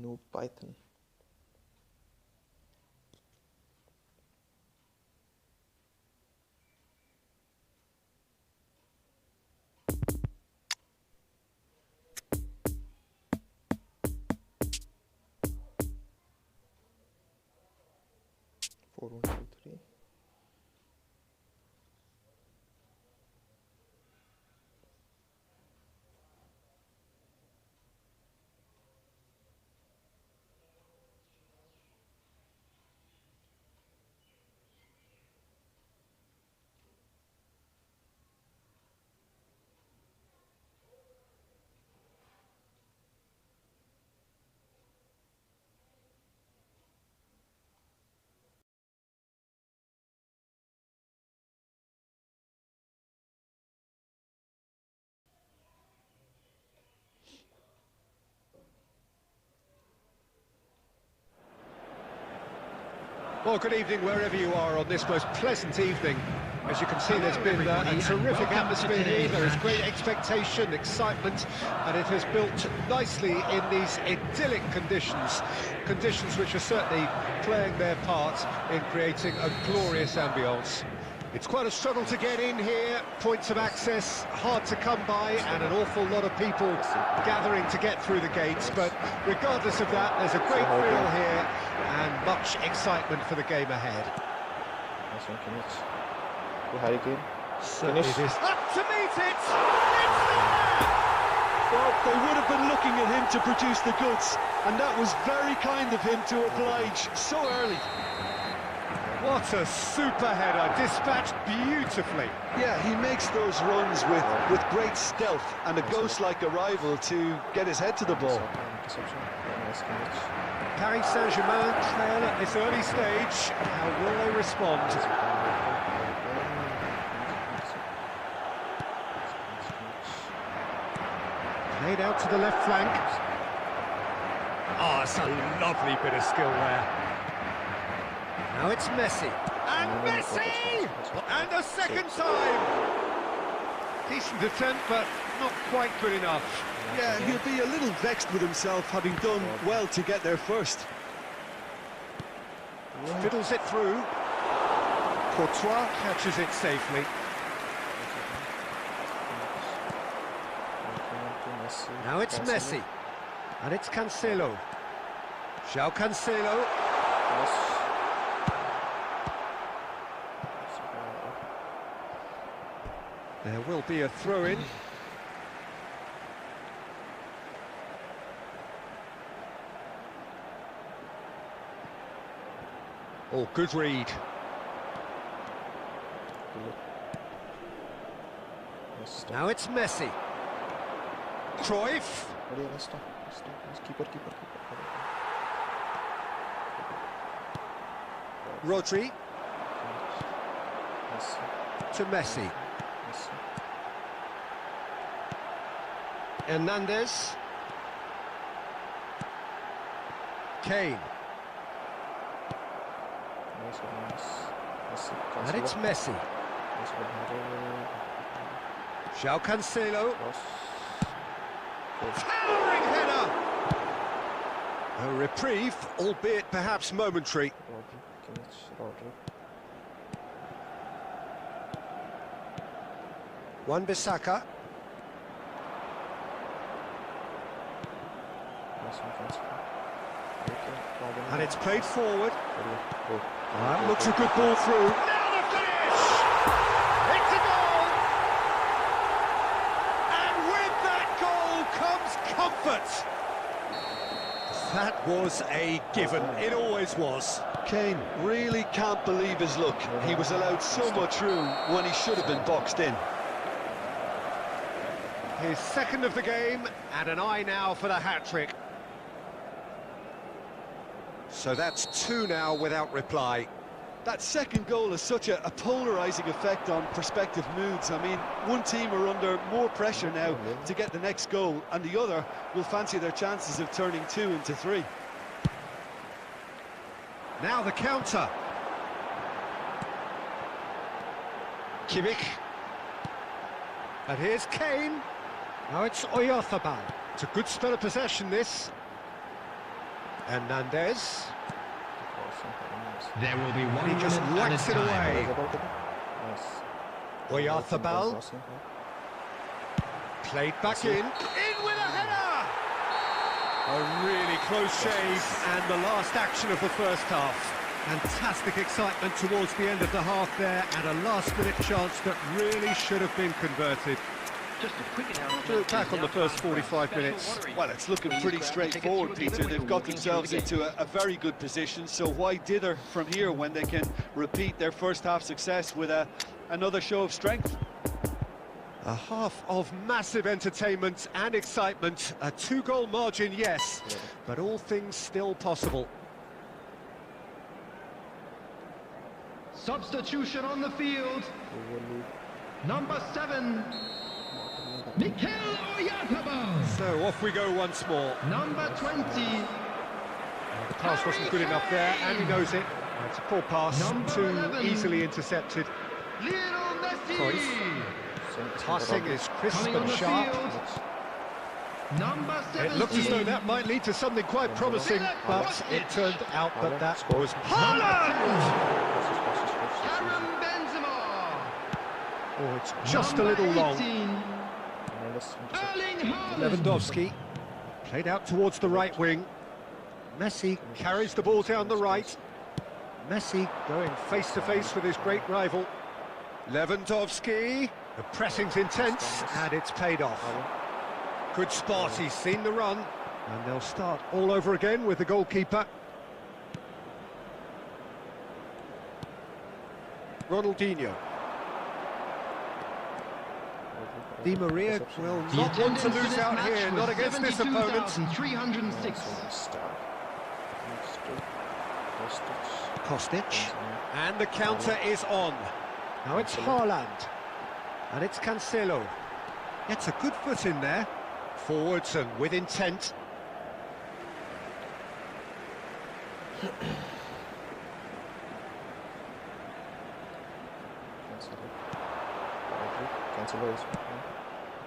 No Python. Four, 1, 2, 3. Well, good evening wherever you are on this most pleasant evening. As you can see, there's been a terrific atmosphere here. There is great expectation, excitement, and it has built nicely in these idyllic conditions. Conditions which are certainly playing their part in creating a glorious ambience. It's quite a struggle to get in here, points of access hard to come by, and an awful lot of people gathering to get through the gates, but regardless of that, there's a great feel here and much excitement for the game ahead. So it is up to meet it! It's there! Well, they would have been looking at him to produce the goods, and that was very kind of him to oblige so early. What a super header, dispatched beautifully. Yeah, he makes those runs with great stealth and a ghost-like arrival to get his head to the ball. Paris Saint-Germain trail at this early stage. How will they respond? Played out to the left flank. Oh, it's a lovely bit of skill there. Now it's Messi. And Messi! And a second time! Decent attempt, but not quite good enough. Yeah, he'll be a little vexed with himself, having done well to get there first. Fiddles it through. Courtois catches it safely. Now it's Messi. And it's Cancelo. João Cancelo. There will be a throw-in. Oh, good read. Now it's Messi. Cruyff. Rodri. To Messi. Hernandez. Kane. And it's Messi. João Cancelo. Towering header! A reprieve, albeit perhaps momentary. Wan-Bissaka. And it's played forward. That looks a good ball through. Now the finish! It's a goal! And with that goal comes comfort. That was a given. It always was. Kane really can't believe his luck. He was allowed so much room when he should have been boxed in. His second of the game, and an eye now for the hat-trick. So that's two now without reply. That second goal has such a polarising effect on prospective moods. I mean, one team are under more pressure now to get the next goal, and the other will fancy their chances of turning 2 into 3. Now the counter. Kimmich. And here's Kane. Now it's Oyarzabal. It's a good spell of possession, this. Hernandez. There will be one. He just whacks it away. Oyarthabal. Played back in with a header! A really close shave, and the last action of the first half. Fantastic excitement towards the end of the half there, and a last-minute chance that really should have been converted. Just a quick announcement. Look back on the first 45 minutes. Well, it's looking pretty straightforward, Peter. They've got themselves into a very good position, so why dither from here when they can repeat their first half success with another show of strength? A half of massive entertainment and excitement. A 2-goal margin, yes, but all things still possible. Substitution on the field. Number 7. Mikel Oyarthabal. So off we go once more. Number 20. The pass wasn't good enough there, and he knows it. It's a poor pass, too 11. easily intercepted. Lionel Messi. Cruyff. Passing is crisp Coming on and the sharp. field. Number 17. It looks as though that might lead to something quite promising, but it turned out that that was Haaland! Karim Benzema. Oh, it's just a little long. 18. Erling Haaland. Lewandowski played out towards the right wing. Messi carries the ball down the right. Messi going face to face with his great rival. Lewandowski. The pressing's intense, and it's paid off. Good spot, he's seen the run, and they'll start all over again with the goalkeeper. Ronaldinho. Di Maria will not want to lose out here, not against this opponent. 306. Kostic, and the counter is on. Now it's Haaland, and it's Cancelo. Gets a good foot in there. Forwards and with intent.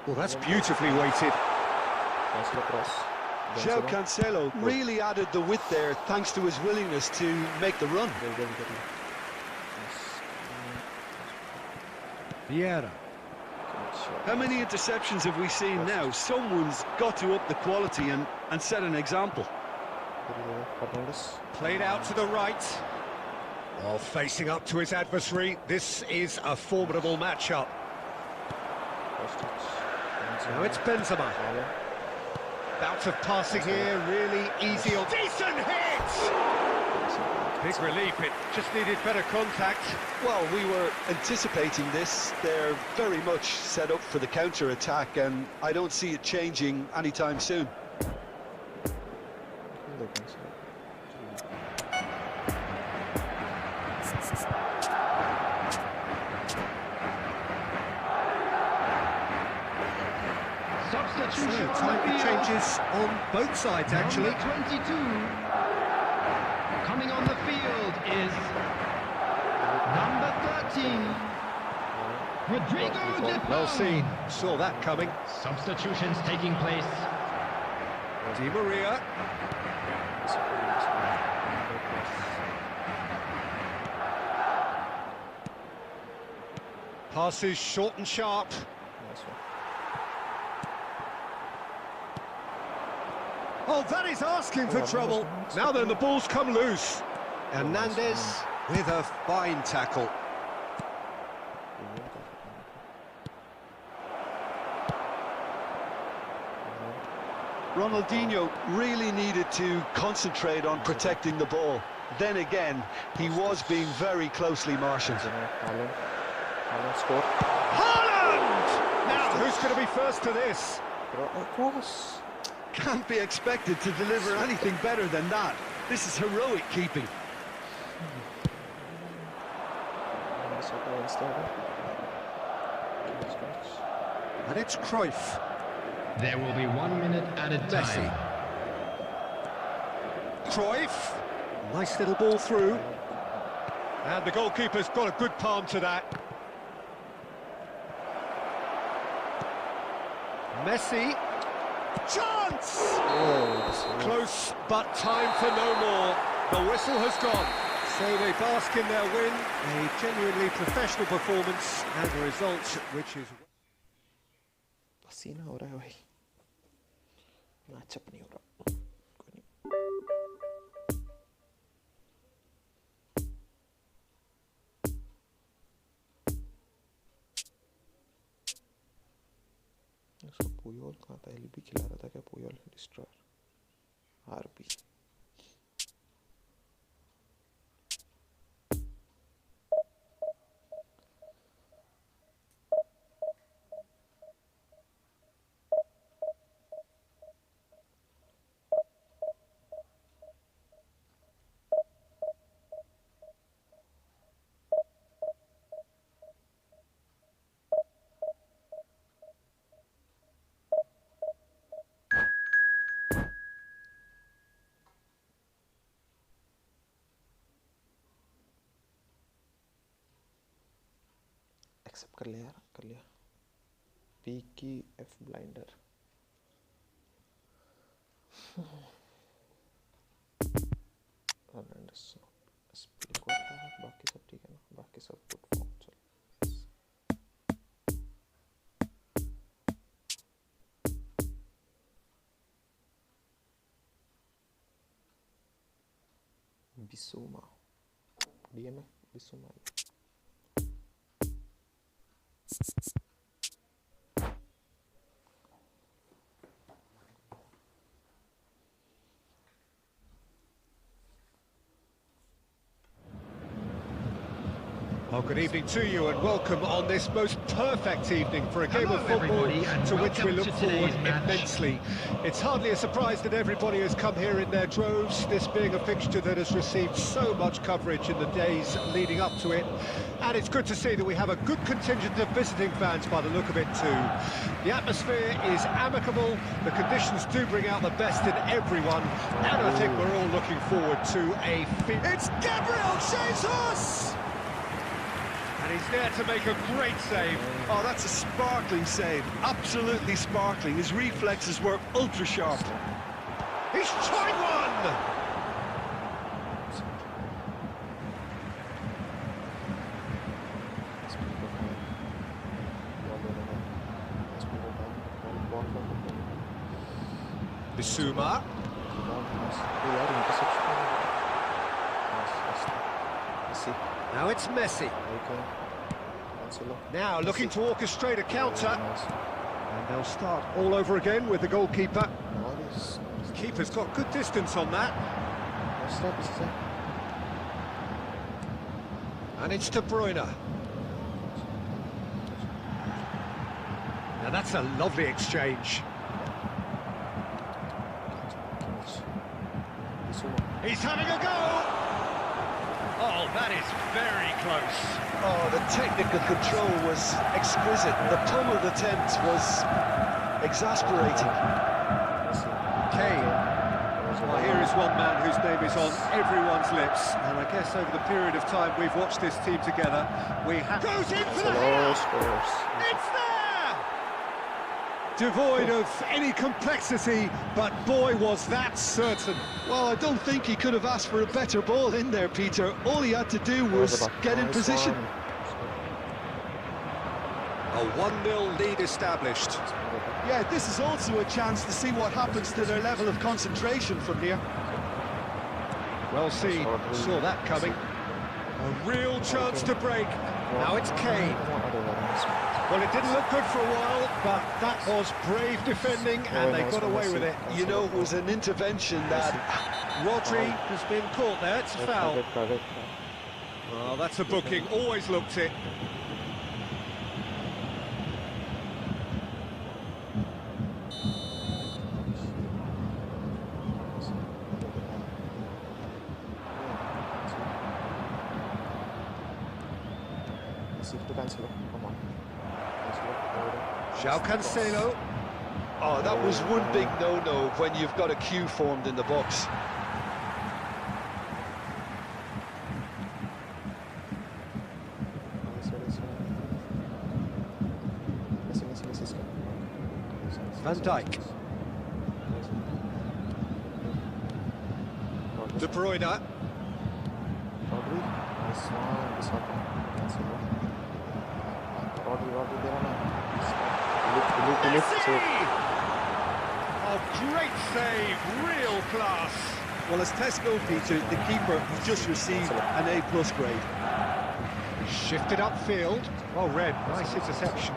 Well, that's beautifully weighted. João Cancelo really added the width there thanks to his willingness to make the run. Vieira. How many interceptions have we seen now? Someone's got to up the quality and set an example. Played out to the right. While facing up to his adversary, this is a formidable matchup. Now it's Benzema. Bout of passing here, really easy on... Decent hit! Big relief, it just needed better contact. Well, we were anticipating this. They're very much set up for the counter-attack, and I don't see it changing anytime soon. Substitution So, time changes on both sides, actually. Number 22. Coming on the field is number 13. Rodrigo de Paul. Well seen, saw that coming. Substitutions taking place. Di Maria. Passes short and sharp. Oh, that is asking for trouble. Now then, the ball's come loose. Hernandez with a fine tackle. Ronaldinho really needed to concentrate on protecting the ball. Then again, he was being very closely marshalled. Haaland! Now, who's going to be first to this? Can't be expected to deliver anything better than that. This is heroic keeping. And it's Cruyff. There will be 1 minute added time. Messi. Cruyff. Nice little ball through. And the goalkeeper's got a good palm to that. Messi. Chance! Oh, Close, but time for no more. The whistle has gone. So they bask in their win, a genuinely professional performance, and a result which is... पसीना हो रहा है भाई matchup नहीं हो रहा कोई नहीं उसको पुयोल कहाँ था एलबी खिला रहा था क्या पुयोल डिस्ट्रॉयर आरबी एक्सेप्ट कर लिया यार कर लिया पी की एफ ब्लाइंडर बाकी सब ठीक है ना बाकी सब गुड फॉर्म चल बिसुमा डीएम है बिसुमा Well, good evening to you and welcome on this most perfect evening for a game of football to which we look forward immensely. It's hardly a surprise that everybody has come here in their droves, this being a fixture that has received so much coverage in the days leading up to it. And it's good to see that we have a good contingent of visiting fans by the look of it too. The atmosphere is amicable, the conditions do bring out the best in everyone, and I think we're all looking forward to a... It's Gabriel Jesus! And he's there to make a great save. Oh, that's a sparkling save. Absolutely sparkling. His reflexes were ultra sharp. He's tried one! Bissouma. Now it's Messi. Now looking to orchestrate a counter. And they'll start all over again with the goalkeeper. Keeper's got good distance on that. And it's De Bruyne. Now that's a lovely exchange. He's having a go! Oh, that is very close. Oh, the technical control was exquisite. The pummeled attempt was exasperating. Kane. Well, here is one man whose name is on everyone's lips. And I guess over the period of time we've watched this team together, we have... Goes in for the header! It's there! Devoid of any complexity, but boy, was that certain. Well, I don't think he could have asked for a better ball in there, Peter. All he had to do was get in position. A 1-0 lead established. Yeah, this is also a chance to see what happens to their level of concentration from here. Well seen, saw that coming. A real chance to break. Now it's Kane. Well, it didn't look good for a while, but that was brave defending, and they got away with it. You know, it was an intervention that... Rodri has been caught there, it's a foul. Well, that's a booking, always looked it. João Cancelo. Oh, that was one big no-no when you've got a queue formed in the box. Van Dijk. De Bruyne. Rodri, nice one. This one. Rodri there on. Look. Oh, great save, real class. Well, as Tesco featured, the keeper has just received an A+ grade. Shifted upfield. Oh, Red, nice interception.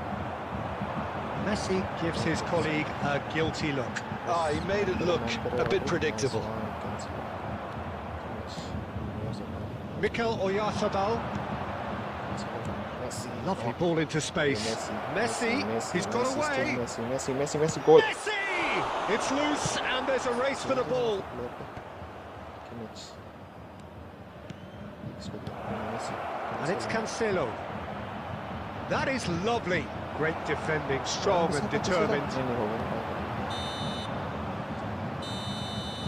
Messi gives his colleague a guilty look. Ah, he made it look a bit predictable. Mikel Oyarzabal. Lovely ball into space. Messi, he's got away. Messi, goal. Messi! It's loose and there's a race for the ball. And it's Cancelo. That is lovely. Great defending, strong and determined.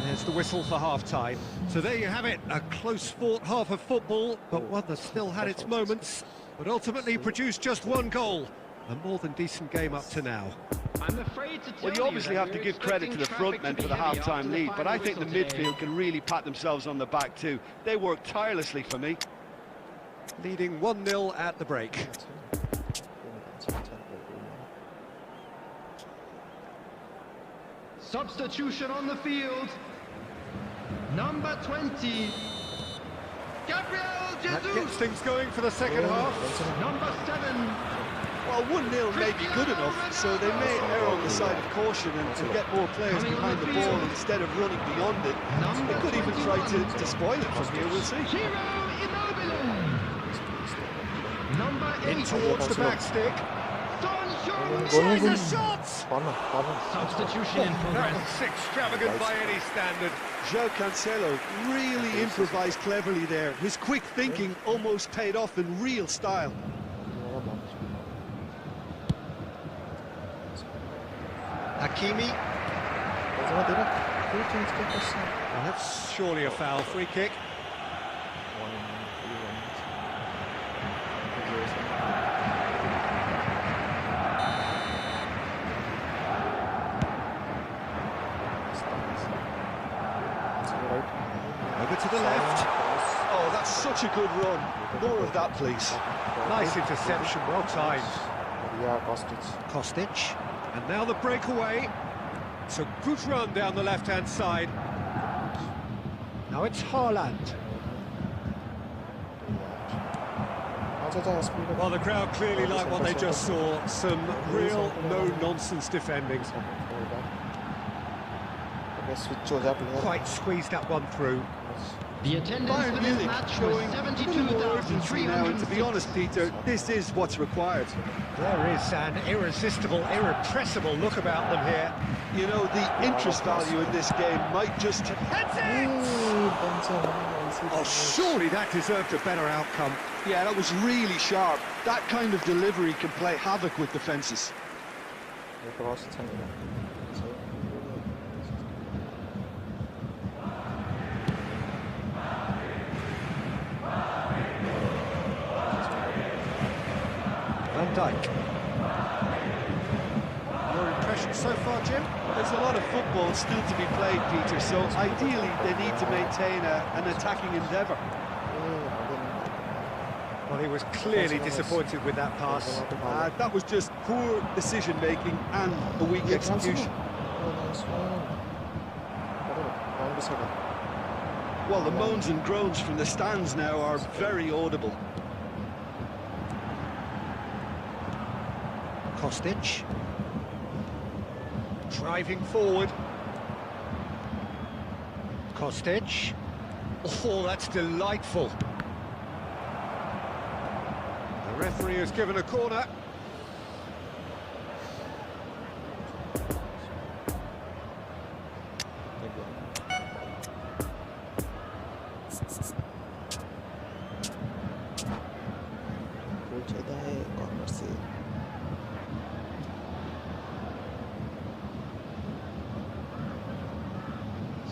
There's the whistle for half-time. So there you have it, a close-fought half of football, but one that still had its moments, but ultimately produced just one goal. A more than decent game up to now. I'm afraid to tell Well, you obviously have to give credit to the front men for the half-time lead, but I think the midfield can really pat themselves on the back too. They work tirelessly for me. Leading 1-0 at the break. Substitution on the field. Number 20. Gabriel That Jesus. gets things going for the second half. Number 7. Well, 1-0 may be good enough, so they may err on the side of caution and get more players behind the ball instead of running beyond it. They could even try to spoil it from here, we'll see. Ciro Immobile. Number 8. In towards the back stick. Don Tries a shot! Substitution in That progress. was extravagant by any standard. João Cancelo really improvised cleverly there. His quick thinking almost paid off in real style. Hakimi. Well, that's surely a foul. Free kick. Over to the left. Oh, that's such a good run. More of that, please. Nice interception, well timed. Yeah, Kostic. Kostic. And now the breakaway. It's a good run down the left-hand side. Now it's Haaland. Well, the crowd clearly like what they just saw. Some real no-nonsense defending. Quite squeezed that one through. The attendance for Bayern this Munich match was showing a little more urgency now, and to be 72,360. honest, Peter, this is what's required. There is an irresistible, irrepressible look about them here. You know, the interest value in this game might just... Oh, surely that deserved a better outcome. Yeah, that was really sharp. That kind of delivery can play havoc with defences. Van Dijk. Your impression so far, Jim? There's a lot of football still to be played, Peter, so ideally they need to maintain an attacking endeavour. Well, he was clearly disappointed with that pass. That was just poor decision-making and a weak execution. Well, the moans and groans from the stands now are very audible. Kostic. Driving forward. Kostic. Oh, that's delightful. The referee has given a corner.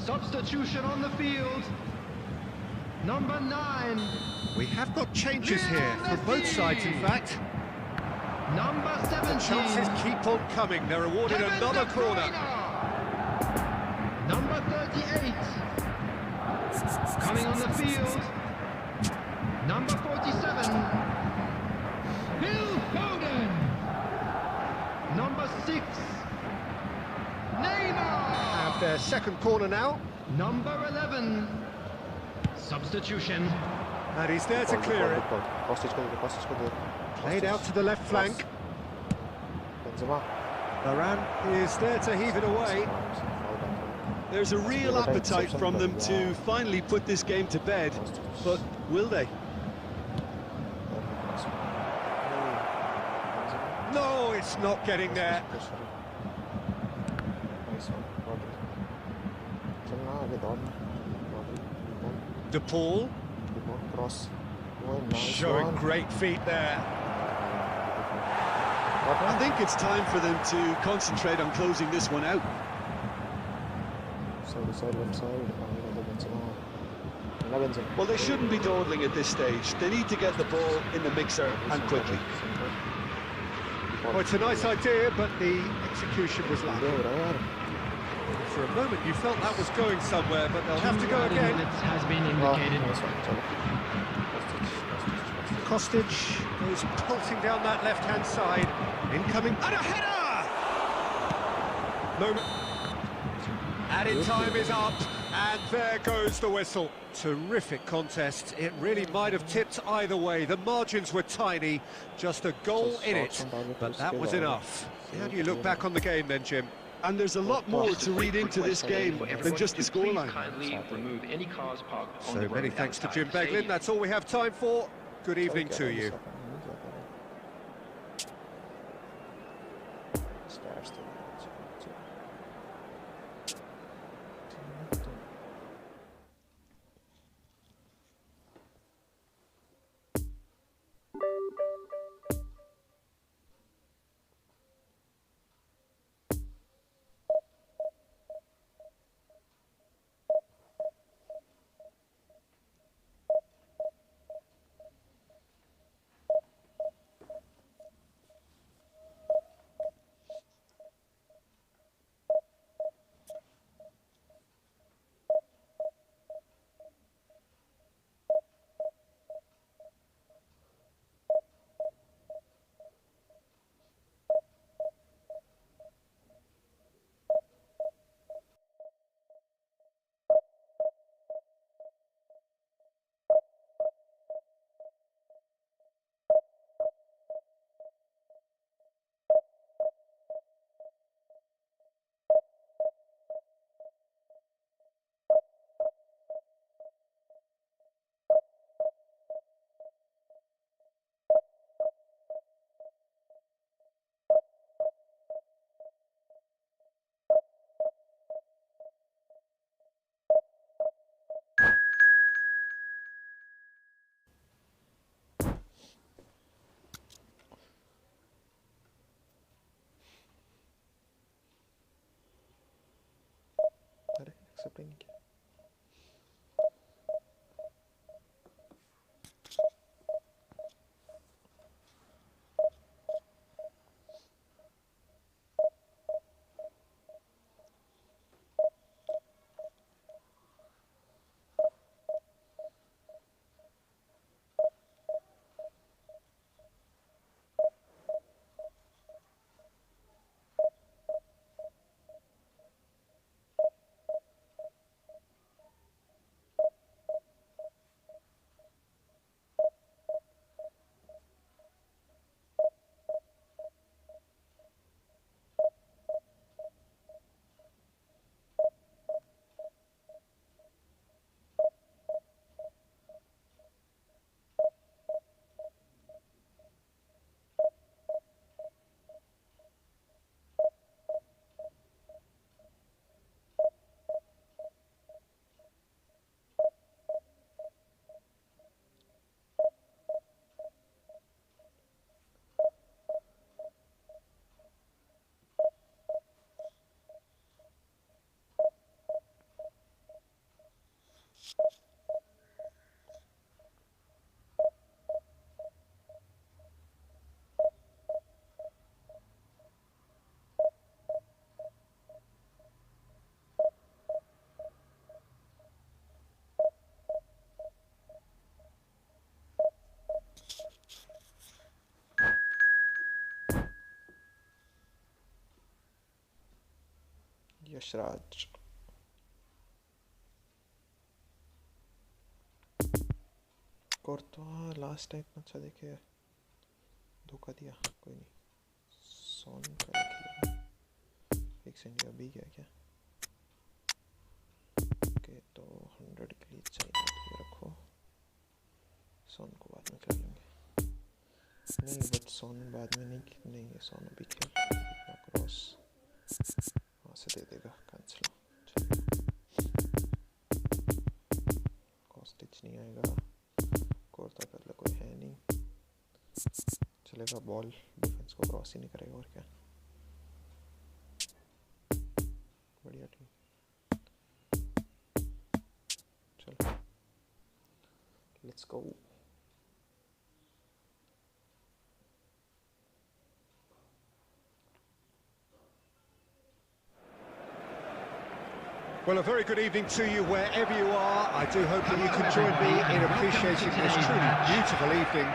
Substitution on the field. Number 9. We have got changes here for both sides, in fact. Number The 17. chances keep on coming. They're awarded Kevin another De corner. Bruyne. Number 38. Coming on the field, number 47, Phil Foden. Number 6, Neymar. Have their second corner now. Number 11, substitution. And he's there to clear it. Played out to the left flank. Benzema. Varane is there to heave it away. There's a real appetite from them to finally put this game to bed, but will they? No, it's not getting there. De Paul showing great feet there. I think it's time for them to concentrate on closing this one out. Well, they shouldn't be dawdling at this stage. They need to get the ball in the mixer and quickly. Well, it's a nice idea, but the execution was lacking. For a moment you felt that was going somewhere, but they'll have to go again. Has been indicated. Kostic goes pulsing down that left-hand side. Incoming, and a header! Moment. Added time is up, and there goes the whistle. Terrific contest. It really might have tipped either way. The margins were tiny, just a goal in it, but that was enough. How do you look back on the game then, Jim? And there's a lot more to read into this game than just the scoreline. Kindly remove any cars parked on So the many road thanks to outside Jim the Beglin. stadium. That's all we have time for. Good evening to you. Accepting. Yashraj कोर्तवा last time अच्छा देखे धोखा दिया कोई नहीं सोन का एक send अभी क्या क्या ओके तो 100 के लिए चाहिए ये रखो सोन को बाद में कर लेंगे नहीं बट सोन बाद में नहीं है सोन अभी खेल इतना क्रॉस वहाँ से दे देगा कैंसिल कॉस्टिच नहीं आएगा कोर्ता कर ले कोई है नहीं चलेगा बॉल डिफेंस को क्रॉस ही नहीं करेगा और क्या बढ़िया टीम चलो let's go Well, a very good evening to you wherever you are. I do hope that you can join me in appreciating this truly beautiful evening.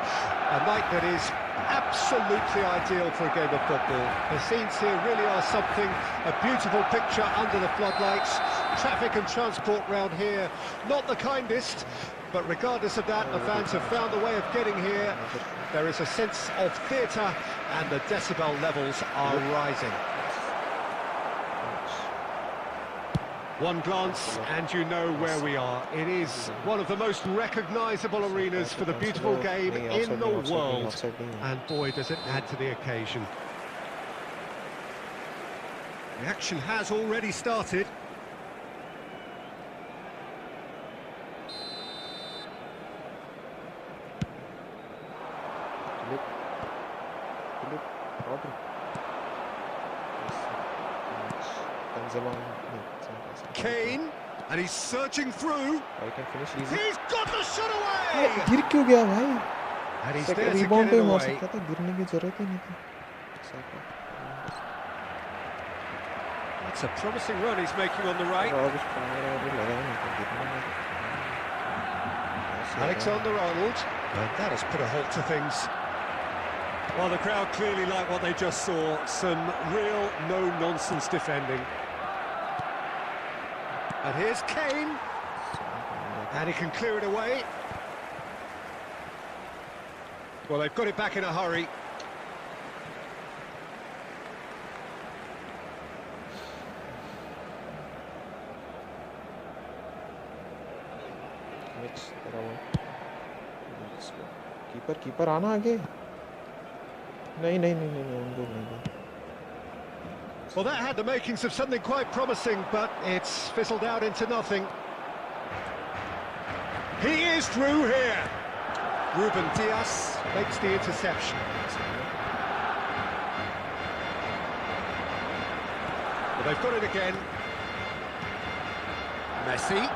A night that is absolutely ideal for a game of football. The scenes here really are something. A beautiful picture under the floodlights. Traffic and transport round here, not the kindest. But regardless of that, the fans have found a way of getting here. There is a sense of theatre and the decibel levels are rising. One glance and you know where we are. It is one of the most recognisable arenas for the beautiful game in the world. And boy, does it add to the occasion. The action has already started. Kane, and he's searching through. I can finish easy. He's got the shot away. गिर क्यों गया भाई? And he's there to rebound get it पे मार away. सकता था गिरने की जरूरत ही नहीं थी. It's a promising run he's making on the right. Alexander-Arnold, and that has put a halt to things. Well, the crowd clearly like what they just saw. Some real no-nonsense defending. And here's Kane. And he can clear it away. Well, they've got it back in a hurry. Keeper आना आगे नहीं Well, that had the makings of something quite promising, but it's fizzled out into nothing. He is through here. Ruben Dias makes the interception. Well, they've got it again. Messi.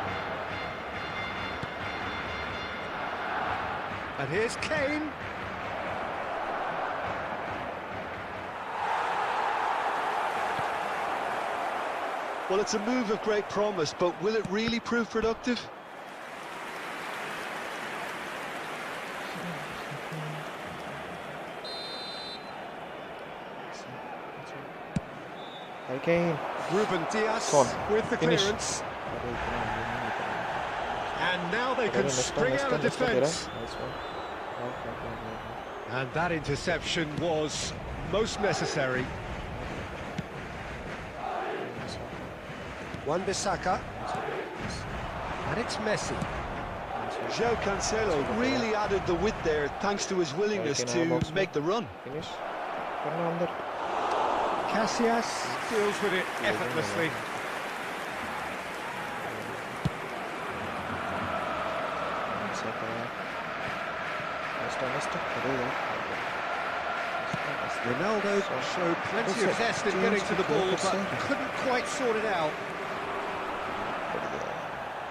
And here's Kane. Well, it's a move of great promise, but will it really prove productive? Kane. Ruben Dias with the clearance. And now they can spring out of defence. And that interception was most necessary. Wan-Bissaka. And it's Messi. João Cancelo really added the width there thanks to his willingness to make the run. Finish. Casillas deals with it effortlessly. Ronaldo showed plenty of zest in getting to the ball, but couldn't quite sort it out.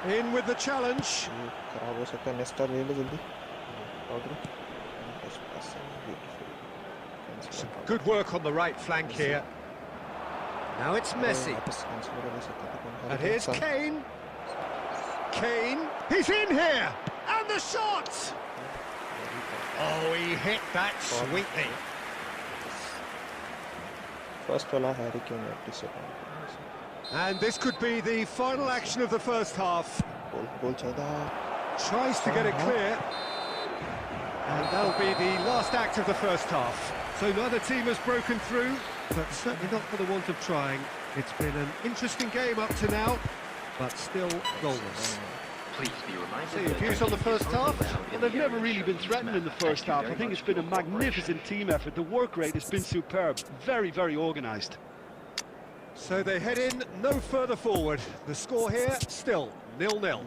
In with the challenge. Some good work on the right flank here. Now it's Messi. And here's Kane. Kane, he's in here! And the shot! Oh, he hit that sweetly. First wala Harry Kane at this And this could be the final action of the first half. Goal चाहिए. Tries to get it clear. And that'll be the last act of the first half. So neither team has broken through, but certainly not for the want of trying. It's been an interesting game up to now, but still goalless. Please be reminded So your views on the first half? Well, they've never really been threatened in the first half. I think it's been a magnificent team effort. The work rate has been superb. Very, very organised. So they head in no further forward. The score here, still 0-0.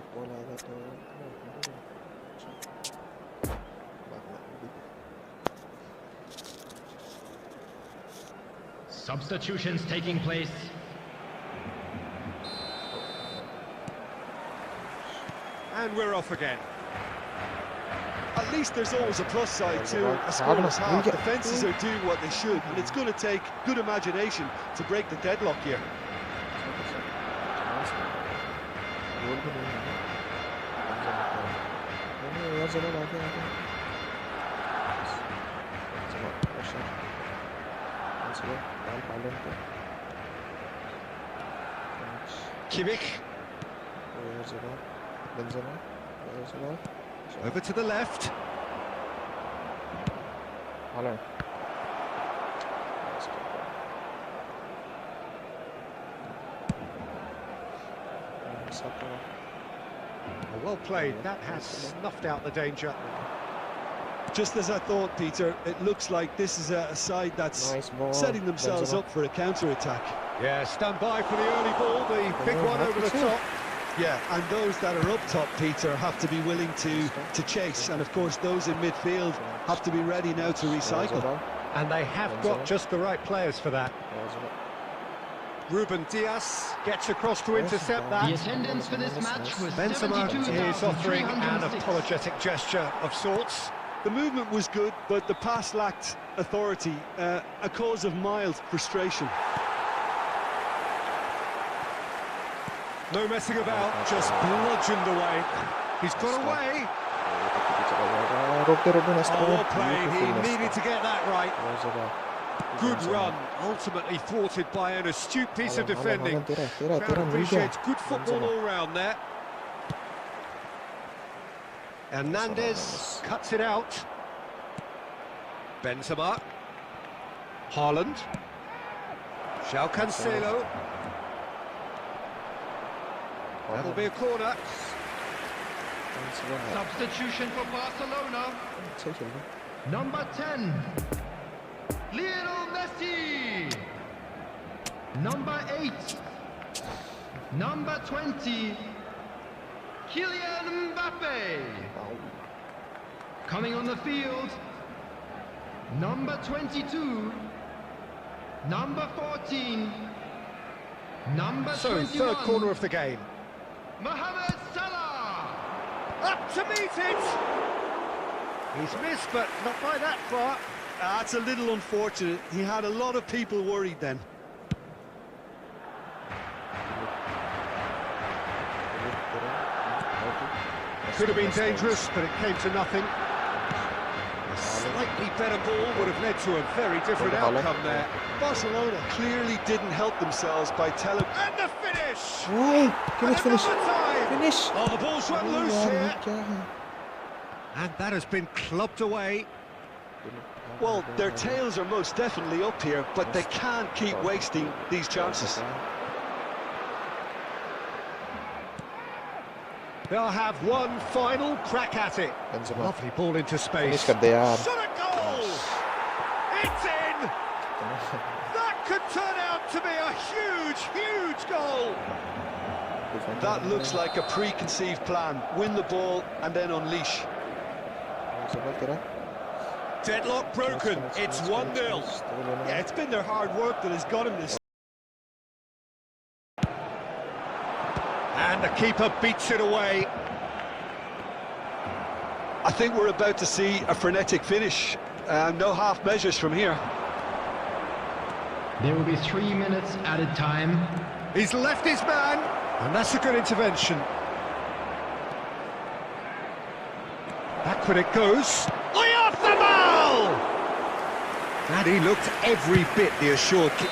Substitutions taking place. And we're off again. At least there's always a plus side to a scoreless half. Defences are doing what they should, and it's going to take good imagination to break the deadlock here. Kimmich. Over to the left. Well played. That has snuffed out the danger. Just as I thought, Peter, it looks like this is a side that's setting themselves up for a counter-attack. Yeah, stand by for the early ball, the big one over the top. Yeah, and those that are up top, Peter, have to be willing to chase. And, of course, those in midfield have to be ready now to recycle. And they have got just the right players for that. Ruben Diaz gets across to intercept that. The attendance for this match was Benzema is offering an apologetic gesture of sorts. The movement was good, but the pass lacked authority, a cause of mild frustration. No messing about, just bludgeoned away. He's got away. Oh, well played, he needed to get that right. Good run, ultimately thwarted by an astute piece of defending. Crowd appreciates good football all round there. Hernandez cuts it out. Benzema. Haaland. João Cancelo. That'll be a corner. Substitution for Barcelona. Number 10, Lionel Messi. Number 8, number 20, Kylian Mbappe. Coming on the field, number 22, number 14, number 21. So, third corner of the game. Mohamed Salah. Up to meet it! He's missed, but not by that far. That's a little unfortunate. He had a lot of people worried then. Could have been dangerous, but it came to nothing. A slightly better ball would have led to a very different outcome there. Barcelona clearly didn't help themselves by telling... And the finish! Finish. Finish! Oh, the ball's run loose here. And that has been clubbed away. Well, their tails are most definitely up here, but they can't keep wasting these chances. They'll have one final crack at it. Lovely ball into space. Shot a goal! It's in! That could turn out to be a huge, huge goal! That looks like a preconceived plan. Win the ball and then unleash. Deadlock broken. It's 1-0. Yeah, it's been their hard work that has got him this. And the keeper beats it away. I think we're about to see a frenetic finish. No half measures from here. There will be 3 minutes added time. He's left his man, and that's a good intervention. Backward it goes. And he looked every bit the assured kick.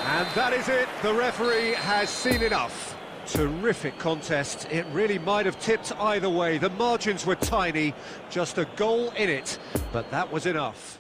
And that is it. The referee has seen enough. Terrific contest. It really might have tipped either way. The margins were tiny, just a goal in it, but that was enough.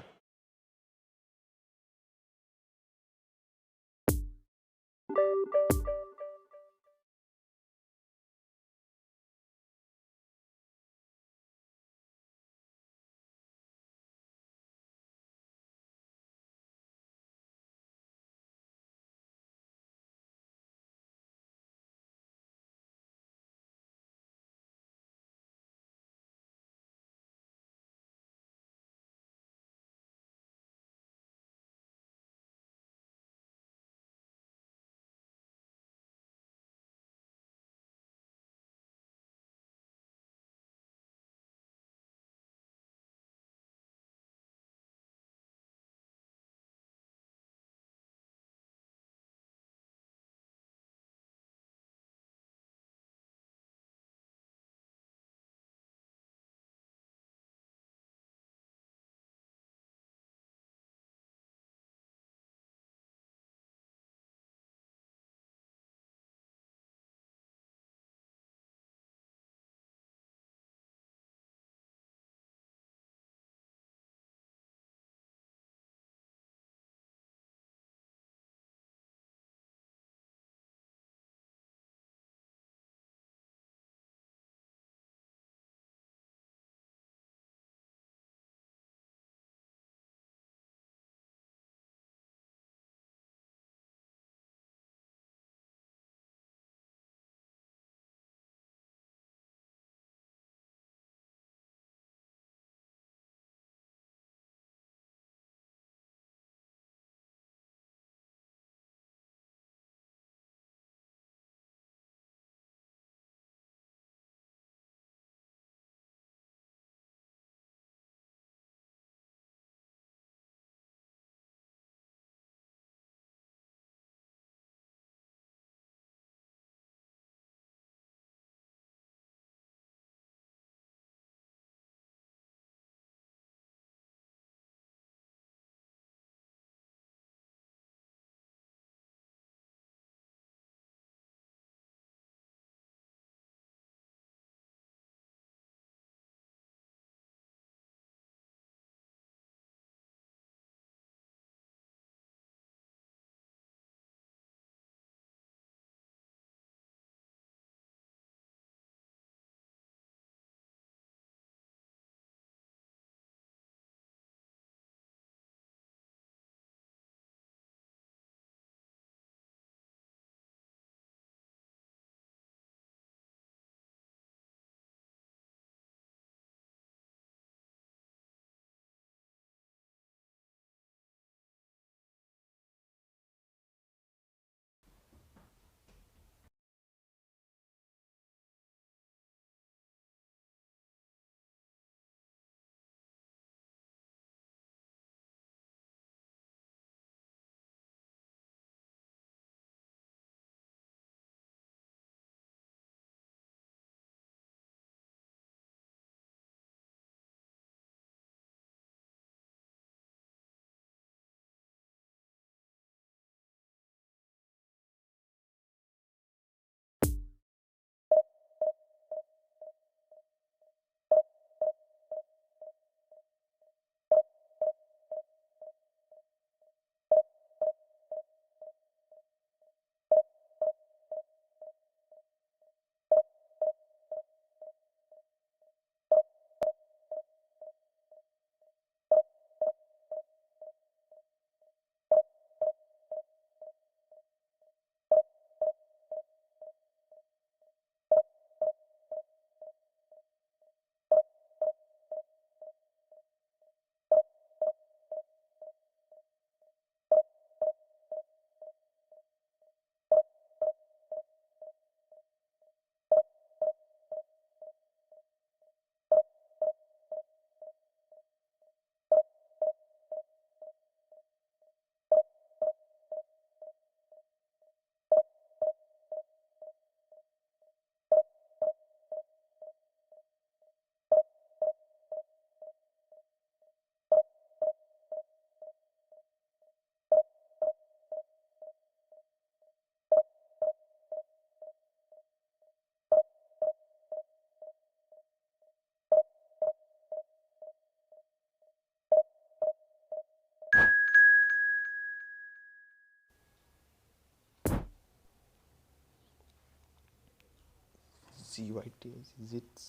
ZYTs, zits,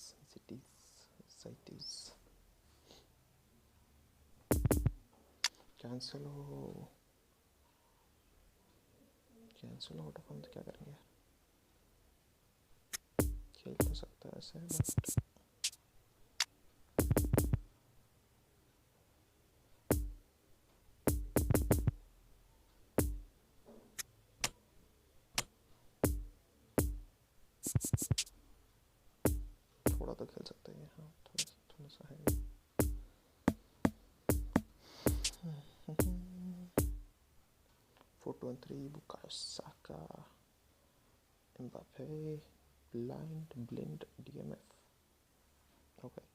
cities. Cancel out of हम तो क्या करेंगे? खेल तो सकता है ऐसे, but थोड़ा तो खेल सकते हैं। हाँ, थोड़ा सा है। 4-2-3, Bukayo Saka, Mbappe, blind, DMF. Okay.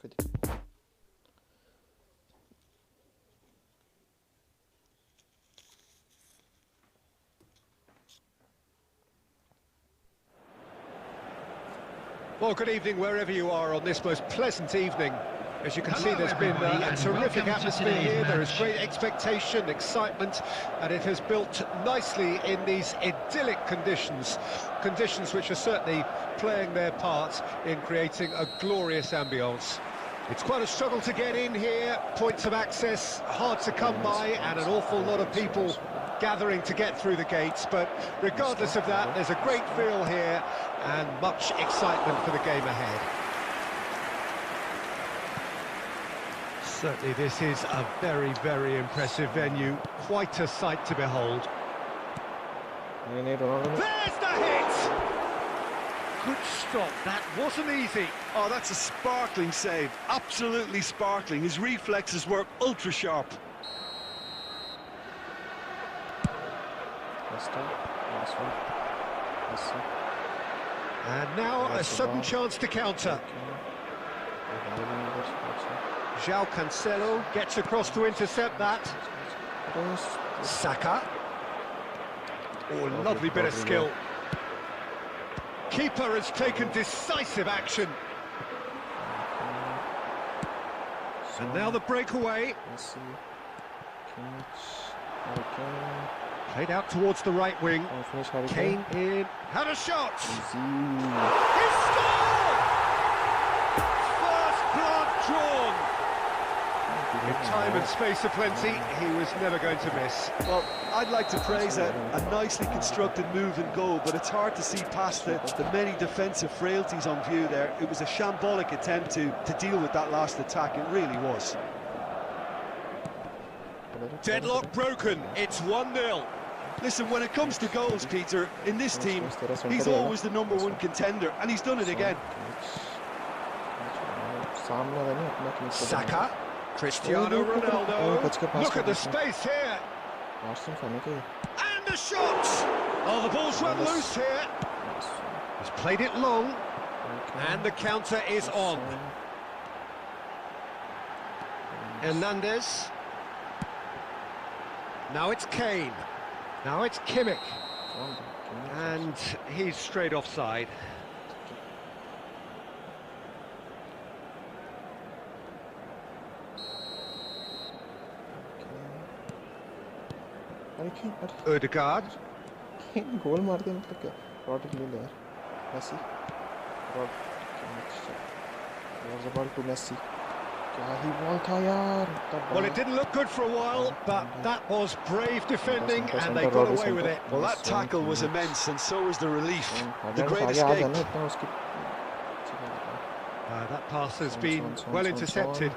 कोई दिक्कत नहीं। Well, good evening wherever you are on this most pleasant evening. As you can see, there's been a terrific atmosphere here. There is great expectation, excitement, and it has built nicely in these idyllic conditions. Conditions which are certainly playing their part in creating a glorious ambience. It's quite a struggle to get in here, points of access hard to come by, and an awful lot of people gathering to get through the gates, but regardless of that, there's a great feel here and much excitement for the game ahead. Certainly this is a very, very impressive venue, quite a sight to behold. There's the hit! Good stop, that wasn't easy. Oh, that's a sparkling save, absolutely sparkling. His reflexes were ultra sharp. And now a sudden chance to counter. João Cancelo gets across to intercept that. Saka. Oh, lovely bit of skill. Keeper has taken decisive action. And now the breakaway. Played out towards the right wing. Kane in. Had a shot! He scored! First blood drawn! In time and space aplenty, he was never going to miss. Well, I'd like to praise a nicely constructed move and goal, but it's hard to see past the many defensive frailties on view there. It was a shambolic attempt to deal with that last attack, it really was. Deadlock broken, it's 1-0. Listen, when it comes to goals, Peter, in this team, he's always the #1 contender, and he's done it again. Saka, Cristiano Ronaldo, look at the space here. And a shot! Oh, the ball's run loose here. He's played it long, and the counter is on. Hernandez. Now it's Kane. Now it's Kimmich. And he's straight offside. Ødegaard. गोल मार दिया मतलब क्या? Rod ले ले यार. मेसी. Rod. Was about to Messi. Well, it didn't look good for a while, but that was brave defending and they got away with it. Well, that tackle was immense, and so was the relief. The great escape. That pass has been well intercepted.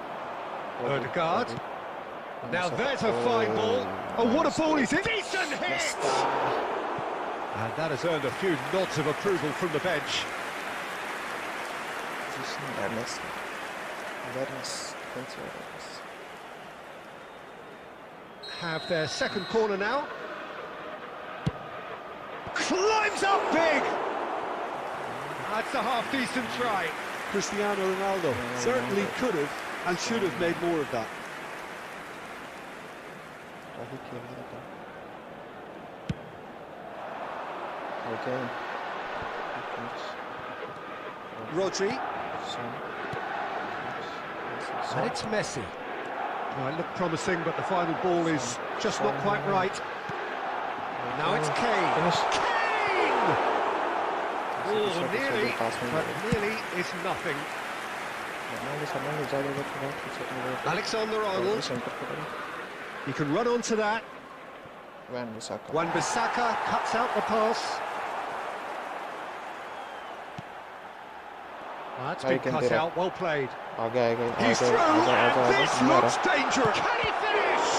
Ødegaard. Now there's a fine ball. Oh, what a ball is it? Decent hit! And that has earned a few nods of approval from the bench. Have their second corner now. Climbs up big! That's a half-decent try. Cristiano Ronaldo certainly could have and should have made more of that. Rodri. And it's Messi. Well, it looked promising, but the final ball is just not quite right. Now it's Kane. Kane! Oh, nearly, but nearly is nothing. Alexander-Arnold. He can run onto that. Wan-Bissaka cuts out the pass. That's been cut out, well played. He's through, and this looks dangerous. Can he finish?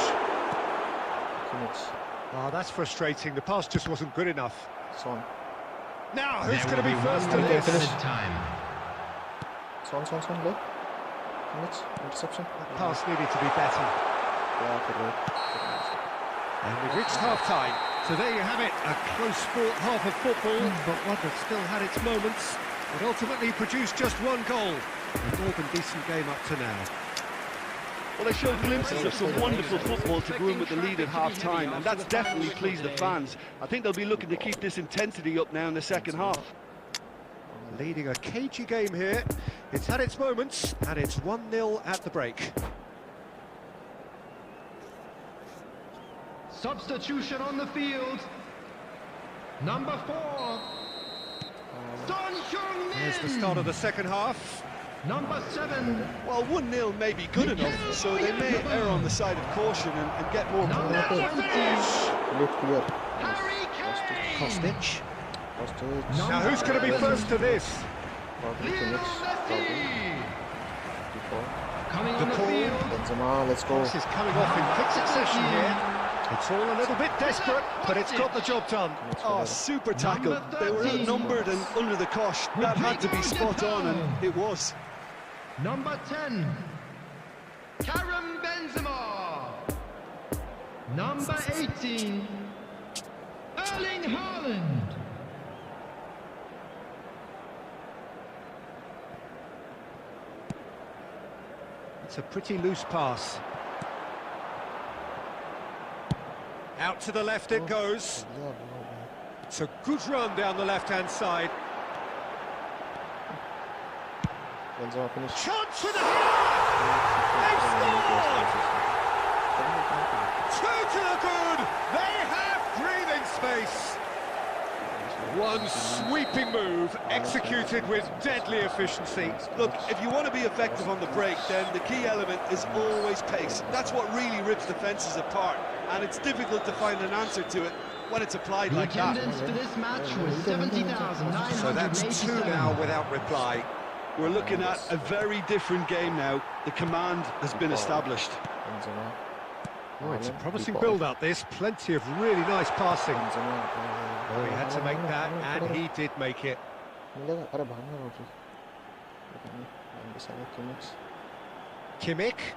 Oh, that's frustrating. The pass just wasn't good enough. Now, who's going to be first to this? Interception. That pass needed to be better. And we've reached half-time. So there you have it, a close fought half of football, but one that still had its moments. It ultimately produced just one goal. A more than decent game up to now. Well, they showed glimpses of some wonderful football to go in with the lead at half-time, and that's definitely pleased the fans. I think they'll be looking to keep this intensity up now in the second half. Leading a cagey game here. It's had its moments, and it's 1-0 at the break. Substitution on the field. Number 4. Son Heung-min. Here's the start of the second half. Number 7. Well, 1-0 may be good enough, so they may err on the side of caution and get more Number points. 20. Harry Kane. Kostic. Now who's going to be first to this? Lionel Messi. Coming on the Paul. field. Let's go. This is coming off in quick succession here. It's all a little bit desperate, but it's got the job done. Oh, super tackle. They were outnumbered and under the cosh. That had to be spot on, and it was. Number 10. Karim Benzema. Number 18. Erling Haaland. It's a pretty loose pass. Out to the left it goes. It's a good run down the left-hand side. Chance for the header! They've scored! 2 to the good! They have breathing space! One sweeping move, executed with deadly efficiency. Look, if you want to be effective on the break, then the key element is always pace. That's what really rips defences apart, and it's difficult to find an answer to it when it's applied The like that. attendance for this match was 70,987. So that's 2 now without reply. We're looking at a very different game now. The command has been established. Oh, it's a promising build-up, this. Plenty of really nice passing. Oh, he had to make that, and he did make it. Kimmich.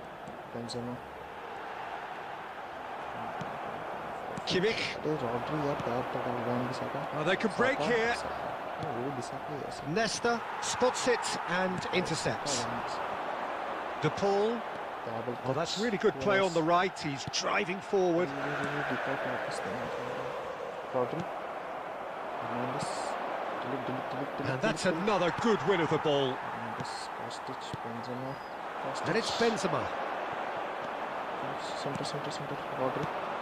Kimmich. Oh, they can break here. Nesta spots it and intercepts. De Paul. Oh, that's really good play on the right. He's driving forward. And that's another good win of the ball. And it's Benzema.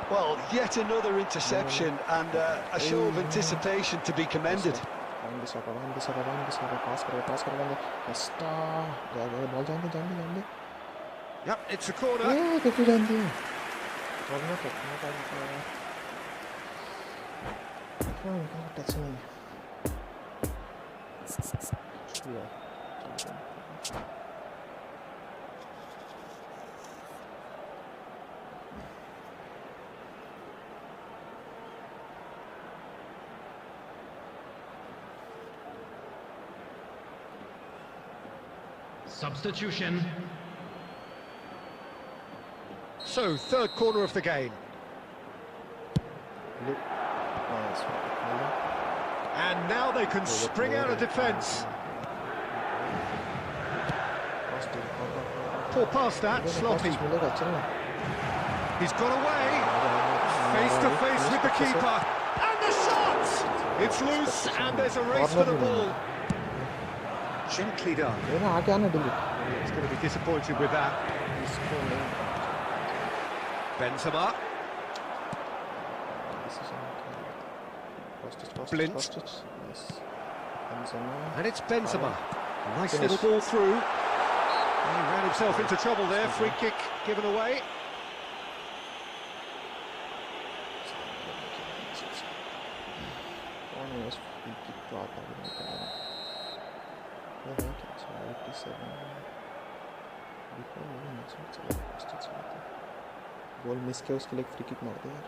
Well, yet another interception and a show of anticipation to be commended. Yep, it's a corner. Substitution. So, third corner of the game. And now they can spring out of defence. Poor pass that, sloppy. He's got away. Face to face with the keeper. And the shot! It's loose and there's a race for the ball. Gently done. He's going to be disappointed with that. Benzema. Blint. Benzema. And it's Benzema. Nice little ball through. He ran himself into trouble there. Free kick given away. free kick तो आता भी नहीं था ये है क्या 87 बिल्कुल नहीं मैच चला फर्स्ट चला था बॉल मिस किया उसके लिए फ्री किक मार दे यार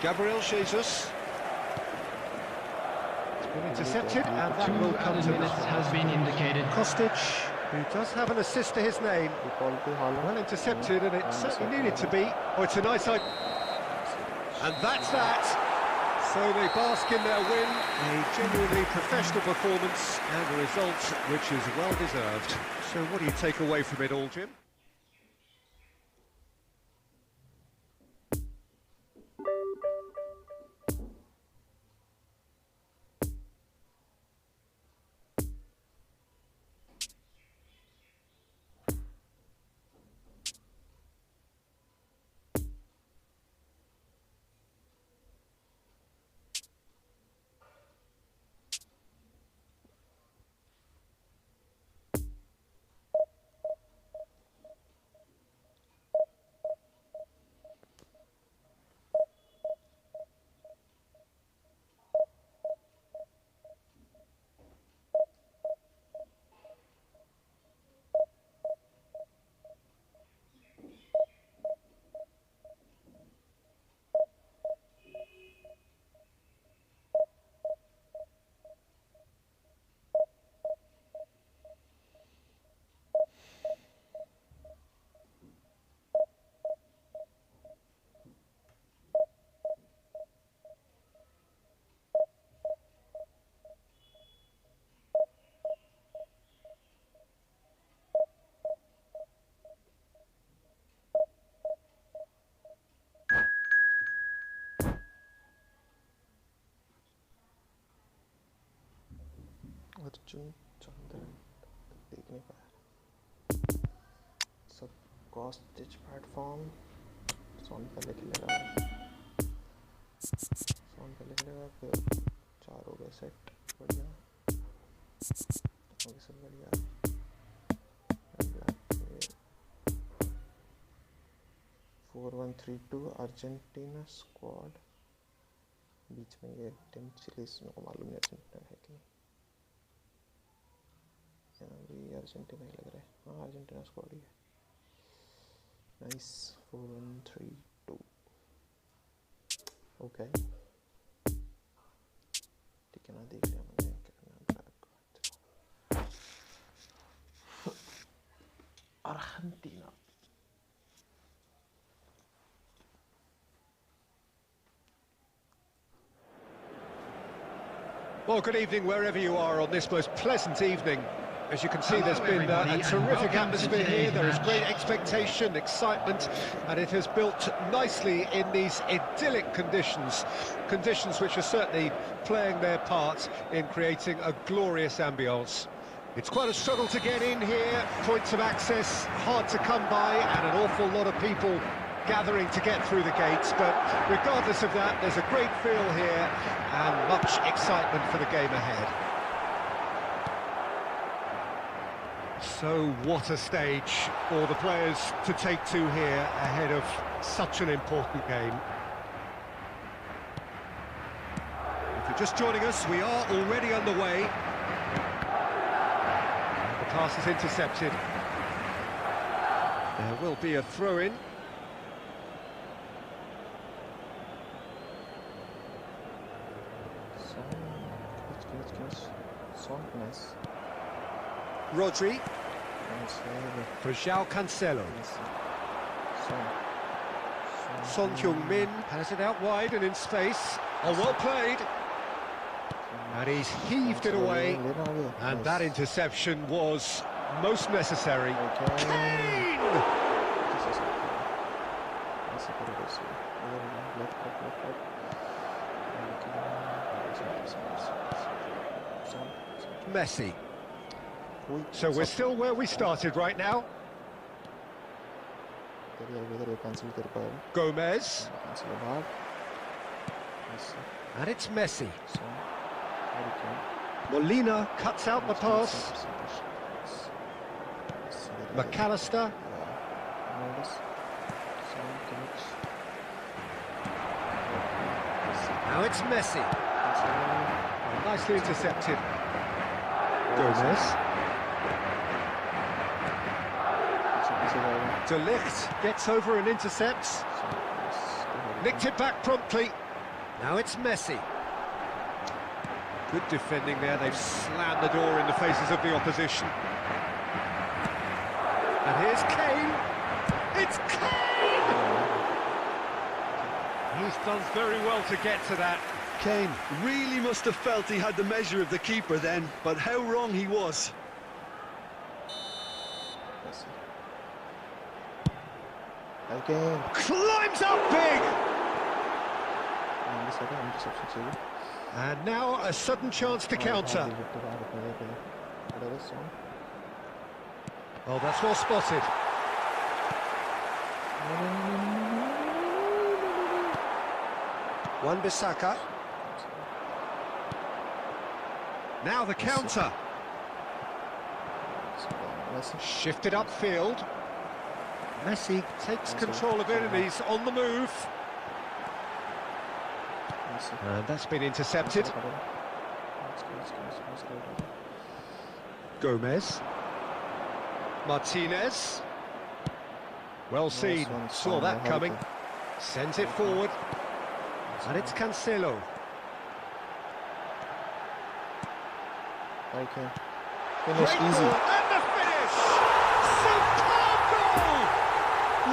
Gabriel Jesus. It's been intercepted and that will come to minutes has been indicated. Kostic, who does have an assist to his name. Well intercepted and it certainly needed to be. Oh, it's a nice idea. And that's that. So they bask in their win. A genuinely professional performance and a result which is well deserved. So what do you take away from it all, Jim? Arjun Chandran देख नहीं पाया सब कॉस्टेज platform सोन पहले खेलेगा फिर 4 हो गए set बढ़िया ओके सब बढ़िया 4-1-3-2 अर्जेंटीना स्क्वाड बीच में ये टीम चिलीज मेरे को मालूम नहीं अर्जेंटीना है कि भी अर्जेंटीना ही लग रहा है हाँ अर्जेंटीना स्क्वाड ही है नाइस 4-1-3-2 ओके ठीक है ना देख लिया मैंने Argentina Well, good evening wherever you are on this most pleasant evening. As you can see, there's been a terrific atmosphere here. There is great expectation, excitement, and it has built nicely in these idyllic conditions. Conditions which are certainly playing their part in creating a glorious ambience. It's quite a struggle to get in here. Points of access hard to come by, and an awful lot of people gathering to get through the gates. But regardless of that, there's a great feel here and much excitement for the game ahead. So what a stage for the players to take to here ahead of such an important game. If you're just joining us, we are already underway. And the pass is intercepted. There will be a throw-in. Nice. Rodri. For João Cancelo. Son Heung-min has it out wide and in space. Oh, well played. And he's heaved it away. And that interception was most necessary. Kane! Messi. So we're still where we started right now. Gomez. And it's Messi. Molina cuts out the pass. McAllister. Now it's Messi. Nicely intercepted. Gomez. De Ligt gets over and intercepts. Nicked it back promptly. Now it's Messi. Good defending there. They've slammed the door in the faces of the opposition. And here's Kane. It's Kane! He's done very well to get to that. Kane really must have felt he had the measure of the keeper then, but how wrong he was. Again. Climbs up big! And now a sudden chance to counter. Oh, that's well spotted. Wan-Bissaka. Now the counter. Shifted upfield. Messi takes control of it and he's on the move. And that's been intercepted. Gomez. Martinez. Well seen, saw that coming. Sends it forward. And it's Cancelo. Okay. Finish easy. And the finish! Superb goal!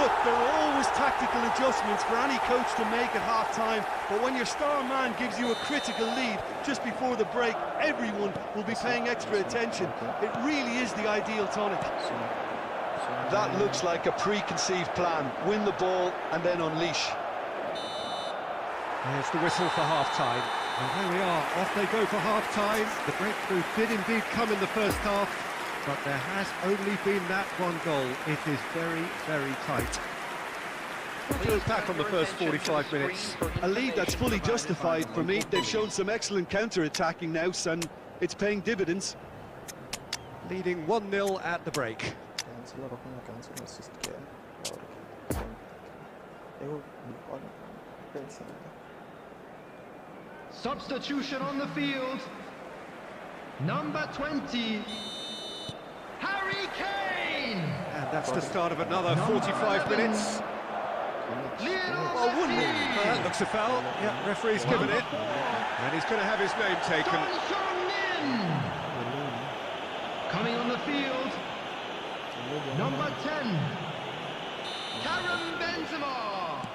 Look, there are always tactical adjustments for any coach to make at half-time, but when your star man gives you a critical lead just before the break, everyone will be paying extra attention. It really is the ideal tonic. That looks like a preconceived plan. Win the ball and then unleash. There's the whistle for half-time. And there we are, off they go for half-time. The breakthrough did indeed come in the first half, but there has only been that one goal. It is very, very tight. Let's look back on the first 45 minutes. A lead that's fully justified for me. They've shown some excellent counter-attacking now, and it's paying dividends. Leading 1-0 at the break. Substitution on the field. Number 20, Harry Kane. And that's the start of another 45 minutes. Oh, wouldn't it? That looks a foul. Yeah, referee's given it. And he's going to have his name taken. Coming on the field, number 10, Karim Benzema.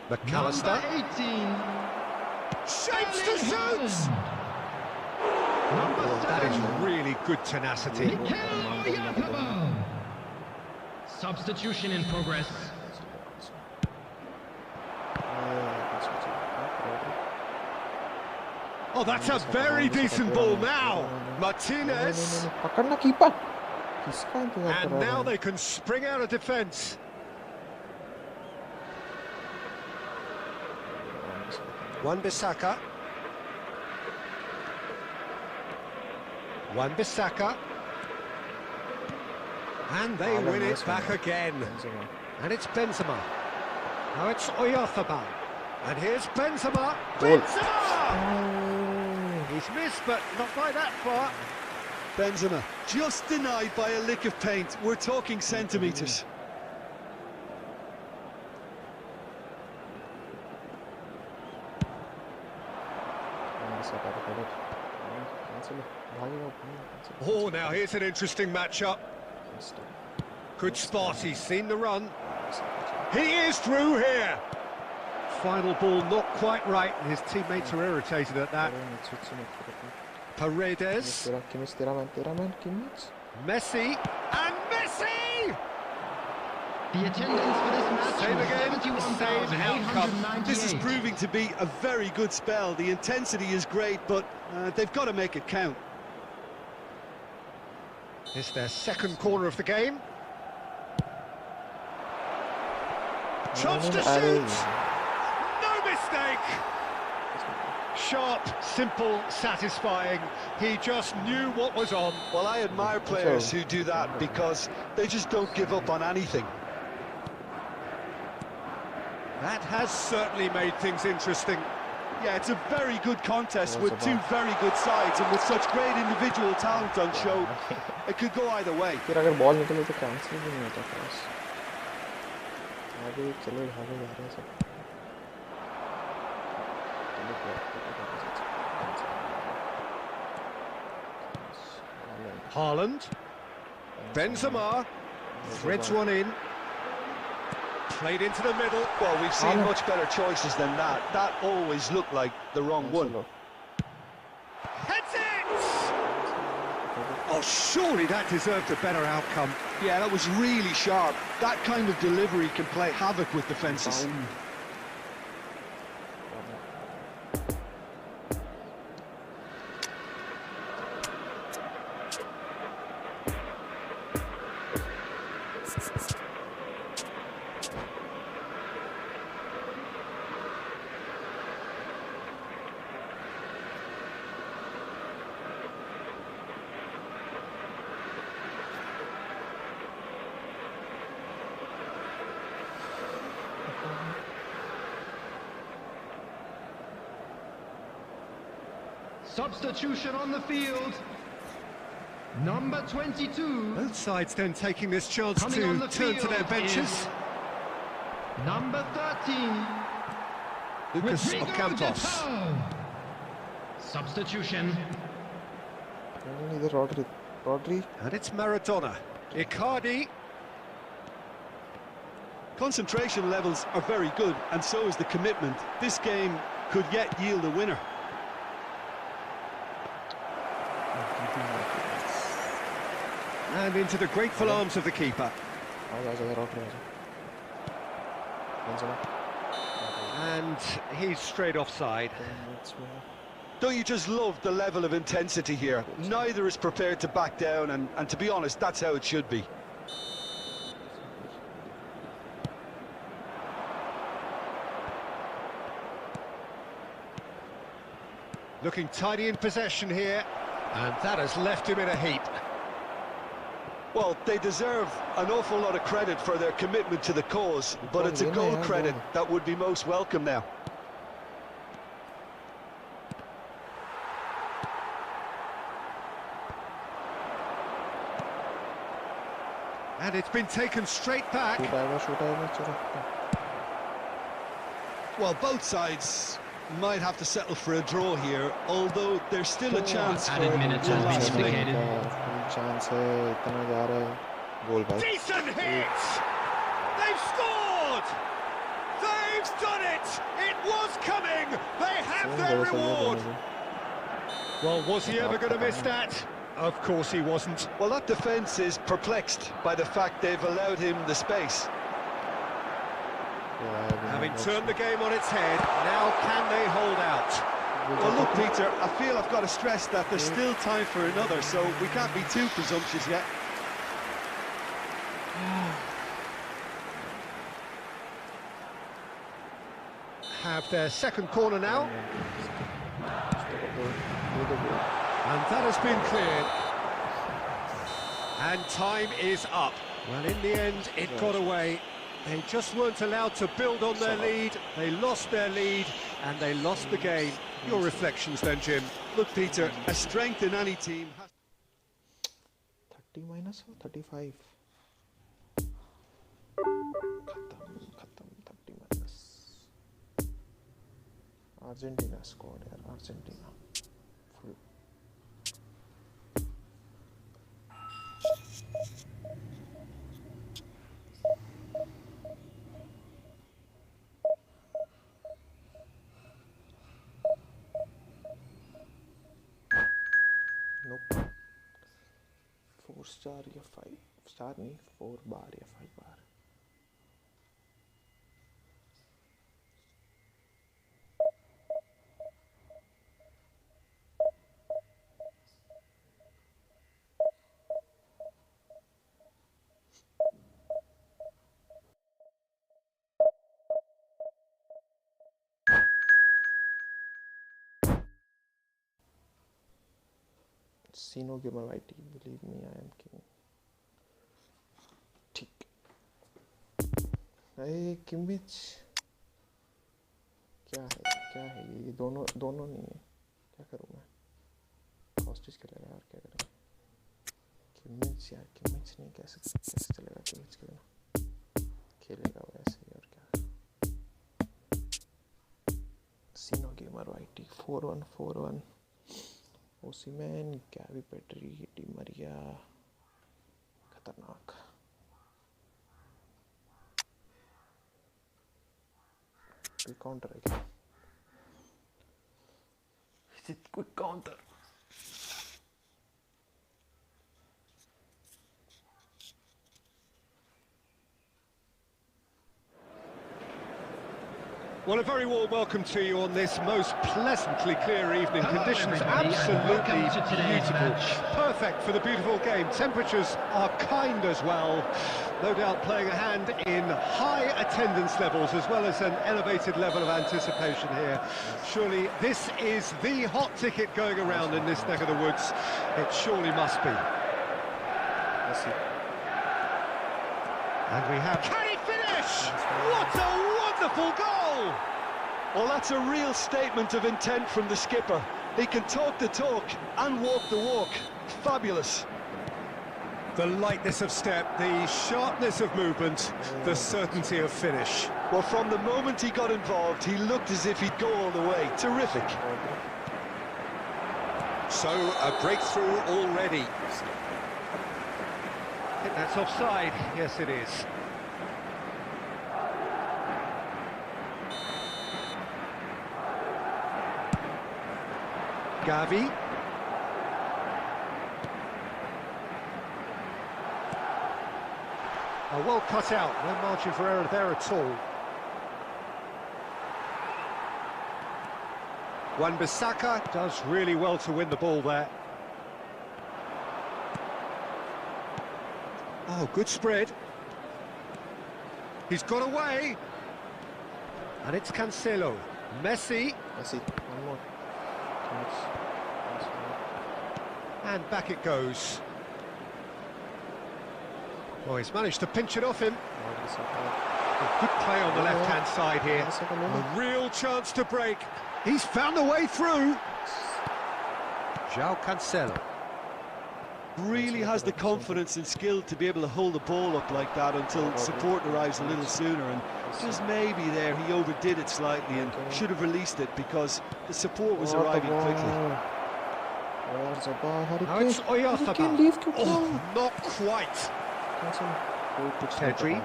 McAllister. Number 18, Shapes to shoot! number 7, That is really good tenacity. Mikel Oyarzabal. Substitution in progress. Oh, that's a very decent ball now. Martinez. And now they can spring out of defence. Wan-Bissaka. Wan-Bissaka. And they win it back again. And it's Benzema. Now it's Oyarzabal. And here's Benzema. Benzema! He's missed, but not by that far. Benzema, just denied by a lick of paint. We're talking centimetres. Oh, now here's an interesting matchup. Good spot, he's seen the run. He is through here. Final ball not quite right, and his teammates are irritated at that. Paredes. Messi. And Messi! The attendance for this match Same was again, same outcome. 71,898. This is proving to be a very good spell. The intensity is great, but they've got to make it count. It's their second corner of the game. Chance to shoot! No mistake! Sharp, simple, satisfying. He just knew what was on. Well, I admire players who do that because they just don't give up on anything. That has certainly made things interesting. Yeah, it's a very good contest with two very good sides and with such great individual talent on show. It could go either way. फिर अगर ball निकले तो cancel भी नहीं होता cross आगे चलो आगे जा रहे हैं सब Haaland, Benzema, threads one in, played into the middle. Well, we've seen much better choices than that. That always looked like the wrong one. Heads it! Oh, surely that deserved a better outcome. Yeah, that was really sharp. That kind of delivery can play havoc with defences. Substitution on the field. Number 22. Both sides then taking this chance to turn to their benches. Number 13. Lucas Ocampos. Substitution. Either Rodri. And it's Maradona. Icardi. Concentration levels are very good, and so is the commitment. This game could yet yield a winner. And into the grateful arms of the keeper. And he's straight offside. Don't you just love the level of intensity here? Neither is prepared to back down, and to be honest, that's how it should be. Looking tidy in possession here, and that has left him in a heap. Well, they deserve an awful lot of credit for their commitment to the cause, but it's a goal credit that would be most welcome now. And it's been taken straight back. Well, both sides might have to settle for a draw here, although there's still a chance for minutes has been indicated. Decent hit! They've scored! They've done it! It was coming! They have their reward! Well, was he ever going to miss that? Of course he wasn't. Well, that defence is perplexed by the fact they've allowed him the space. Having turned the game on its head, now can they hold out? Well, look, Peter, I feel I've got to stress that there's still time for another, so we can't be too presumptuous yet. Have their second corner now. And that has been cleared. And time is up. Well, in the end, it got away. They just weren't allowed to build on their lead. They lost their lead, and they lost the game. Your reflections then, Jim? Look, Peter, a strength in any team has... 30 minus or 35? Khatam, 30 minus. Argentina scored here, Argentina. Full. Nope. 4 star या 5 star नहीं 4 bar या 5 bar. Sino gamer IT, believe me, I am king. ठीक. अरे Kimmich क्या है ये दोनों नहीं है. क्या करूँ मैं? कॉस्टिस खेलेगा यार, क्या करें? किमिच यार, किमिच नहीं, कैसे चलेगा किमिच के बिना? खेलेगा वैसे ही और क्या. Sino gamer IT 4-1. Osimhen, Gavi Pedri, Di Maria, खतरनाक. क्विक काउंटर है क्या? Quick counter. Well, a very warm welcome to you on this most pleasantly clear evening. Conditions absolutely beautiful. Perfect for the beautiful game. Temperatures are kind as well. No doubt playing a hand in high attendance levels as well as an elevated level of anticipation here. Surely this is the hot ticket going around in this neck of the woods. It surely must be. And we have... Can he finish? What a wonderful goal! Well, that's a real statement of intent from the skipper. He can talk the talk and walk the walk. Fabulous. The lightness of step, the sharpness of movement, the certainty of finish. Well, from the moment he got involved, he looked as if he'd go all the way. Terrific. So, a breakthrough already. I think that's offside. Yes, it is. Gavi. Well cut out, no margin for error there at all. Wan-Bissaka does really well to win the ball there. Oh, good spread. He's got away. And it's Cancelo. Messi. One more. And back it goes. Oh, he's managed to pinch it off him. A good play on the left-hand side here. A real chance to break. He's found a way through. João Cancelo. Really has the confidence and skill to be able to hold the ball up like that until support arrives a little sooner, and just maybe there he overdid it slightly and should have released it because the support was arriving quickly. Now it's Oyarzabal. Oh, not quite. Pedri.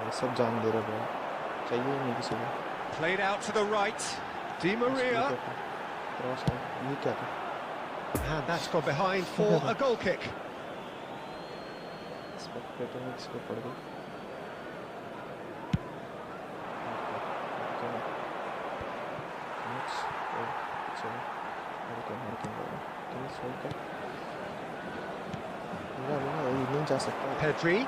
Played out to the right. Di Maria. And that's gone behind for a goal kick. Pedri.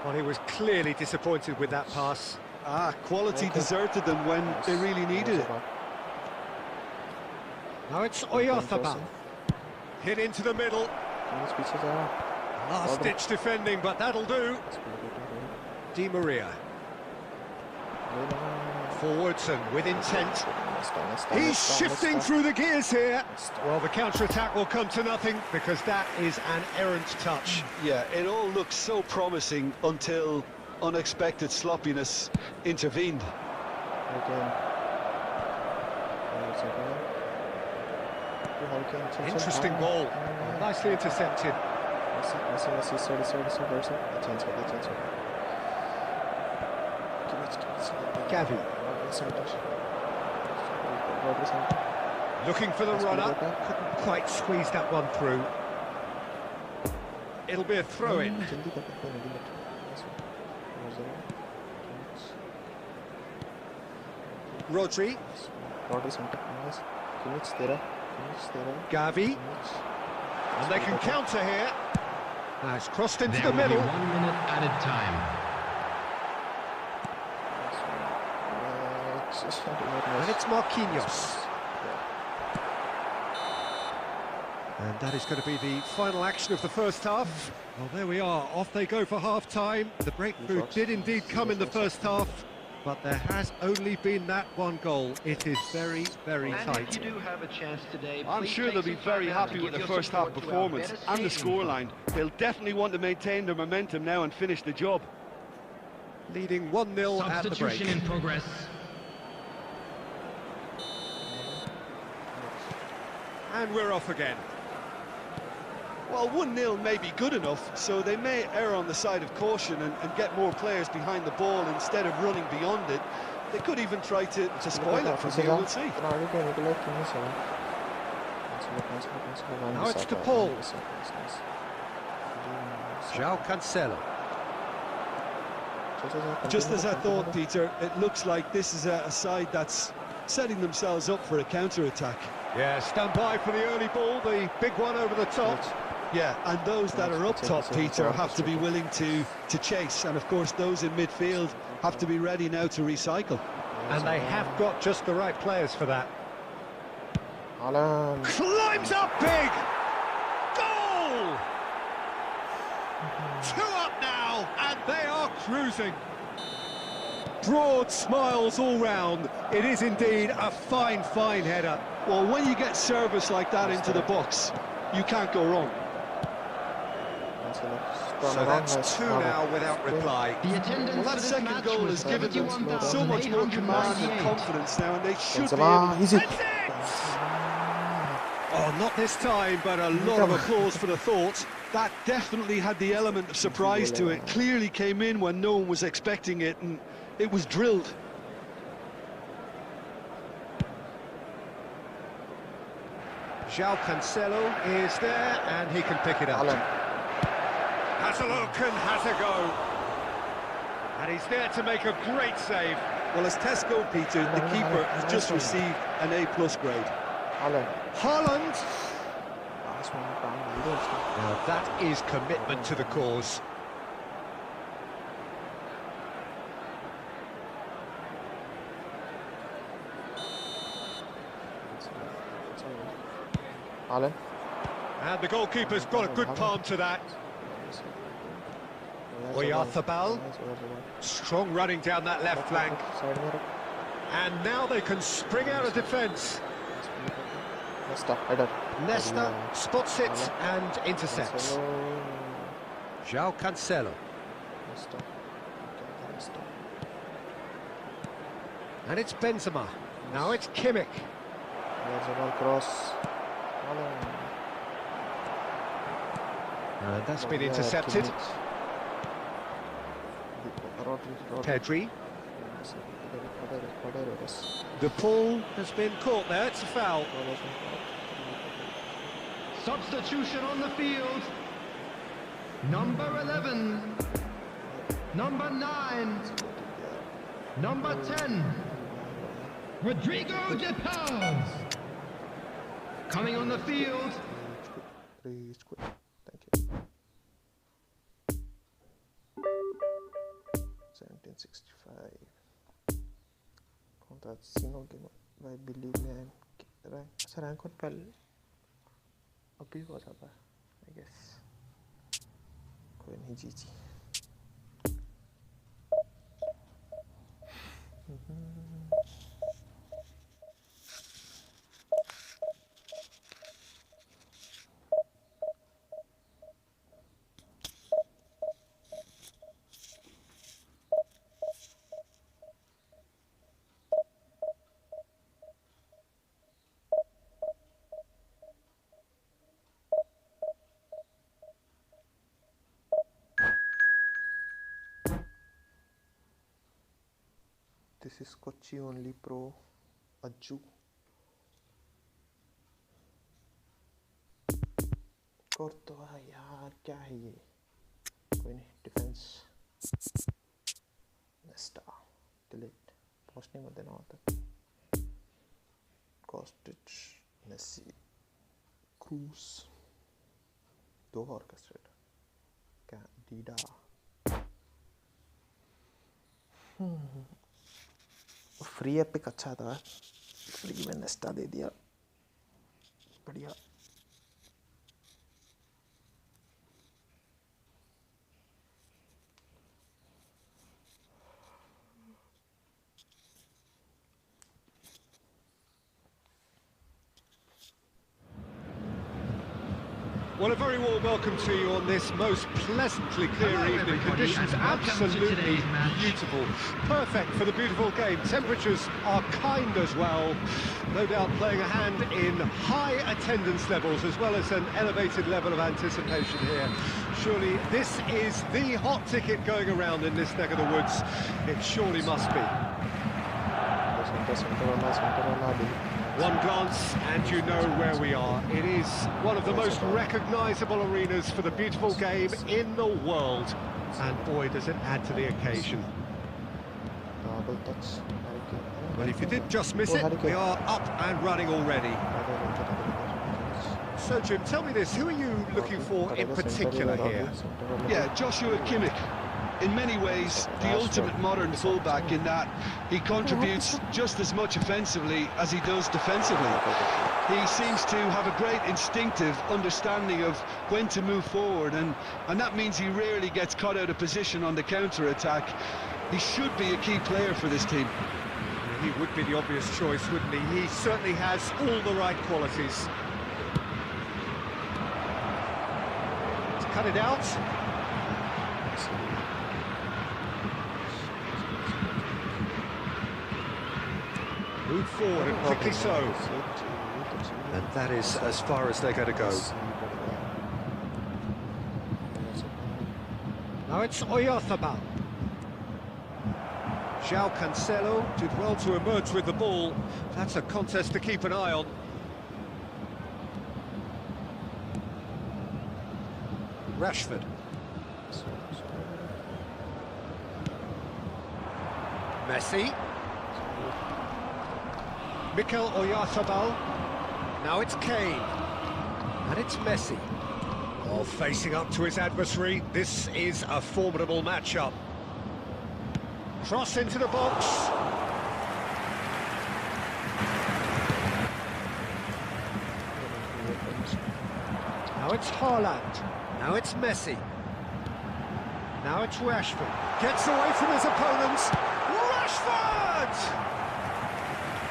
Well, he was clearly disappointed with that pass. Quality deserted them when they really needed it. Now it's Oyarzabal. Hit into the middle. Last-ditch defending, but that'll do. Di Maria. Forwards and with intent. He's shifting through the gears here. Well, the counter-attack will come to nothing because that is an errant touch. Yeah, it all looked so promising until unexpected sloppiness intervened. Interesting ball. Nicely intercepted. Gavi. Looking for the runner. Couldn't quite squeeze that one through. It'll be a throw-in. Rodri. Gavi. And they can counter here. Now it's crossed into the middle. 1 minute added time. And it's Marquinhos. And that is going to be the final action of the first half. Well, there we are. Off they go for half-time. The breakthrough did indeed come in the first half, but there has only been that one goal. It is very, very tight. If you do have a chance today, I'm please sure take they'll be some time very out to happy with give the your first half support to our performance better and the stadium scoreline. They'll definitely want to maintain their momentum now and finish the job. Leading 1-0 at the break. Substitution in progress. And we're off again. Well, 1-0 may be good enough, so they may err on the side of caution and get more players behind the ball instead of running beyond it. They could even try to spoil it from here, we'll see. Now it's to Paul. João Cancelo. Just as I thought, Peter, it looks like this is a side that's setting themselves up for a counter-attack. Yeah, stand by for the early ball, the big one over the top. Yeah, and those that are up top, Peter, have to be willing to chase, and of course those in midfield have to be ready now to recycle. And they have got just the right players for that. Climbs up big! Goal! 2 up now, and they are cruising. Broad smiles all round. It is indeed a fine, fine header. Well, when you get service like that into the box, you can't go wrong. So that's 2 now without reply. The attendance Well, that for this second match goal was has given them so much more command and 71,898. confidence now, and they should be able to... Oh, not this time, but a lot of applause for the thought. That definitely had the element of surprise to it. Clearly came in when no one was expecting it, and it was drilled. João Cancelo is there, and he can pick it up. Has a look and has a go. And he's there to make a great save. Well, as tests go, Peter, the keeper has just received an A+ grade. Haaland. Now that is commitment to the cause. And the goalkeeper's got a good palm to that. Oyarzabal. Strong running down that left flank. And now they can spring out of defence. Nesta spots it and intercepts. João Cancelo. And it's Benzema. Now it's Kimmich. And that's been intercepted. Pedri. The ball has been caught there, it's a foul. Substitution on the field. Number 11. Number 9. Number 10. Rodrigo de Paul. Coming on the field. Thank you. 1765. I believe rank on pal abhi ho jata I guess koi nahi GG. This is Kochi only pro Ajju. Courtois यार क्या है ये? कोई नहीं defence. Nesta delete. Post नहीं मत देना होता. Kostic, Messi, Cruz. दो orchestrator. क्या Dida. फ्री एपिक अच्छा था, फ्री में नेस्टा दे दिया, बढ़िया। Well, a very warm welcome to you on this most pleasantly clear evening. Conditions absolutely beautiful. Perfect for the beautiful game. Temperatures are kind as well. No doubt playing a hand in high attendance levels as well as an elevated level of anticipation here. Surely this is the hot ticket going around in this neck of the woods. It surely must be. One glance and you know where we are. It is one of the most recognisable arenas for the beautiful game in the world. And boy, does it add to the occasion. Well, if you did just miss it, we are up and running already. So, Jim, tell me this, who are you looking for in particular here? Yeah, Joshua Kimmich. In many ways, the ultimate modern fullback in that he contributes just as much offensively as he does defensively. He seems to have a great instinctive understanding of when to move forward, and that means he rarely gets caught out of position on the counter-attack. He should be a key player for this team. He would be the obvious choice, wouldn't he? He certainly has all the right qualities. Let's cut it out. Move forward and quickly so. And that is as far as they're going to go. Now it's Oyarzabal. João Cancelo did well to emerge with the ball. That's a contest to keep an eye on. Rashford. Messi. Mikel Oyarzabal. Now it's Kane. And it's Messi. Oh, facing up to his adversary. This is a formidable matchup. Cross into the box. Now it's Haaland. Now it's Messi. Now it's Rashford. Gets away from his opponents. Rashford!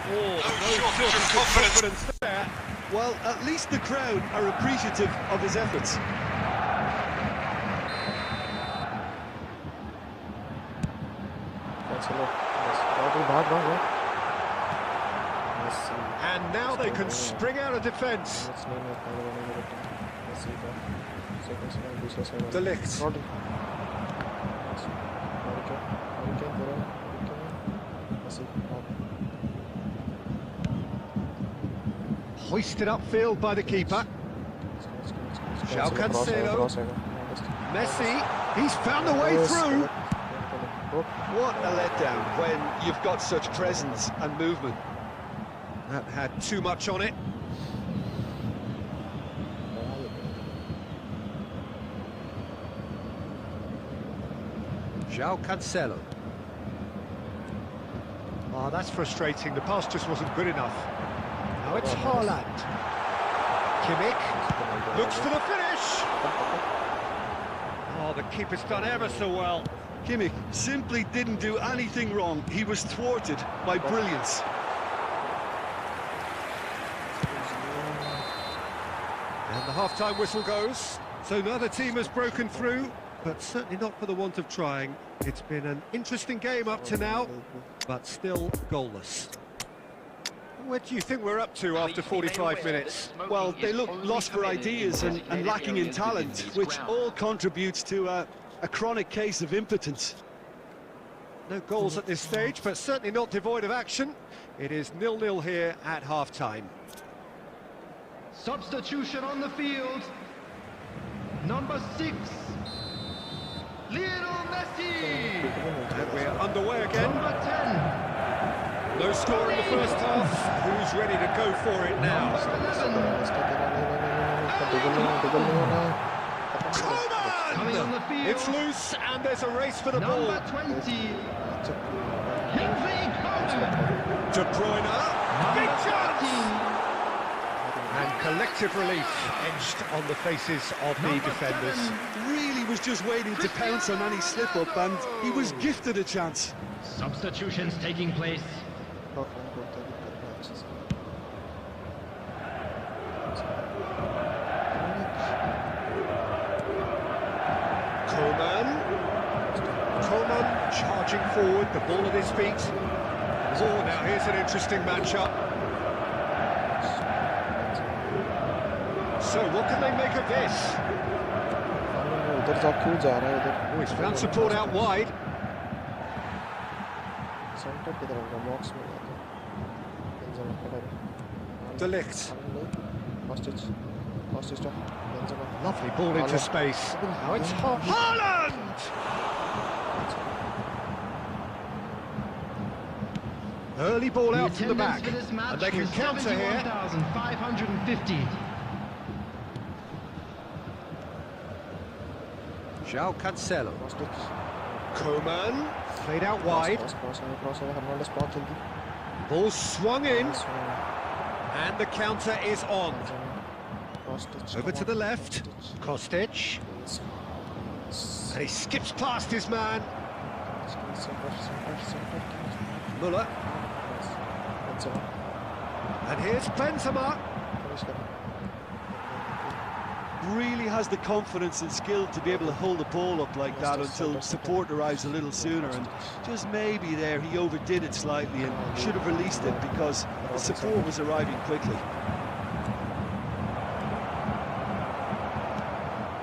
Oh, no shortage of confidence there. Well, at least the crowd are appreciative of his efforts. And now they can spring out of defence. De Ligt. Hoisted upfield by the keeper. João Cancelo. Messi, he's found a way through. What a letdown when you've got such presence and movement. That had too much on it. João Cancelo. Oh, that's frustrating. The pass just wasn't good enough. Now it's Haaland. Kimmich looks for the finish. Oh, the keeper's done ever so well. Kimmich simply didn't do anything wrong. He was thwarted by brilliance. And the half-time whistle goes. So neither team has broken through, but certainly not for the want of trying. It's been an interesting game up to now, but still goalless. What do you think we're up to after 45 minutes? Well, they look lost for ideas and lacking in talent, which all contributes to a chronic case of impotence. No goals at this stage, but certainly not devoid of action. It is 0-0 here at half-time. Substitution on the field. Number 6, Lionel Messi. And we're underway again. Number 10. No score in the first half. Who's ready to go for it now? Coming on the field. It's loose, and there's a race for the Number ball. 20. Kingsley Coman. De Bruyne. Big Number chance! 13. And collective relief etched on the faces of the defenders. Really was just waiting to pounce on any slip-up, and he was gifted a chance. Substitutions taking place. Coman charging forward, the ball at his feet. Oh, now here's an interesting matchup. So, what can they make of this? Oh, he's found support out wide. De Ligt. Lovely ball into space. Now it's Haaland! Early ball out from the back, and they can counter here. 71,550. João Cancelo. Coman, played out wide. Ball swung in, and the counter is on. Over to the left, Kostic. And he skips past his man. Müller. And here's Benzema. Really has the confidence and skill to be able to hold the ball up like that until support arrives a little sooner, and just maybe there he overdid it slightly and should have released it because the support was arriving quickly.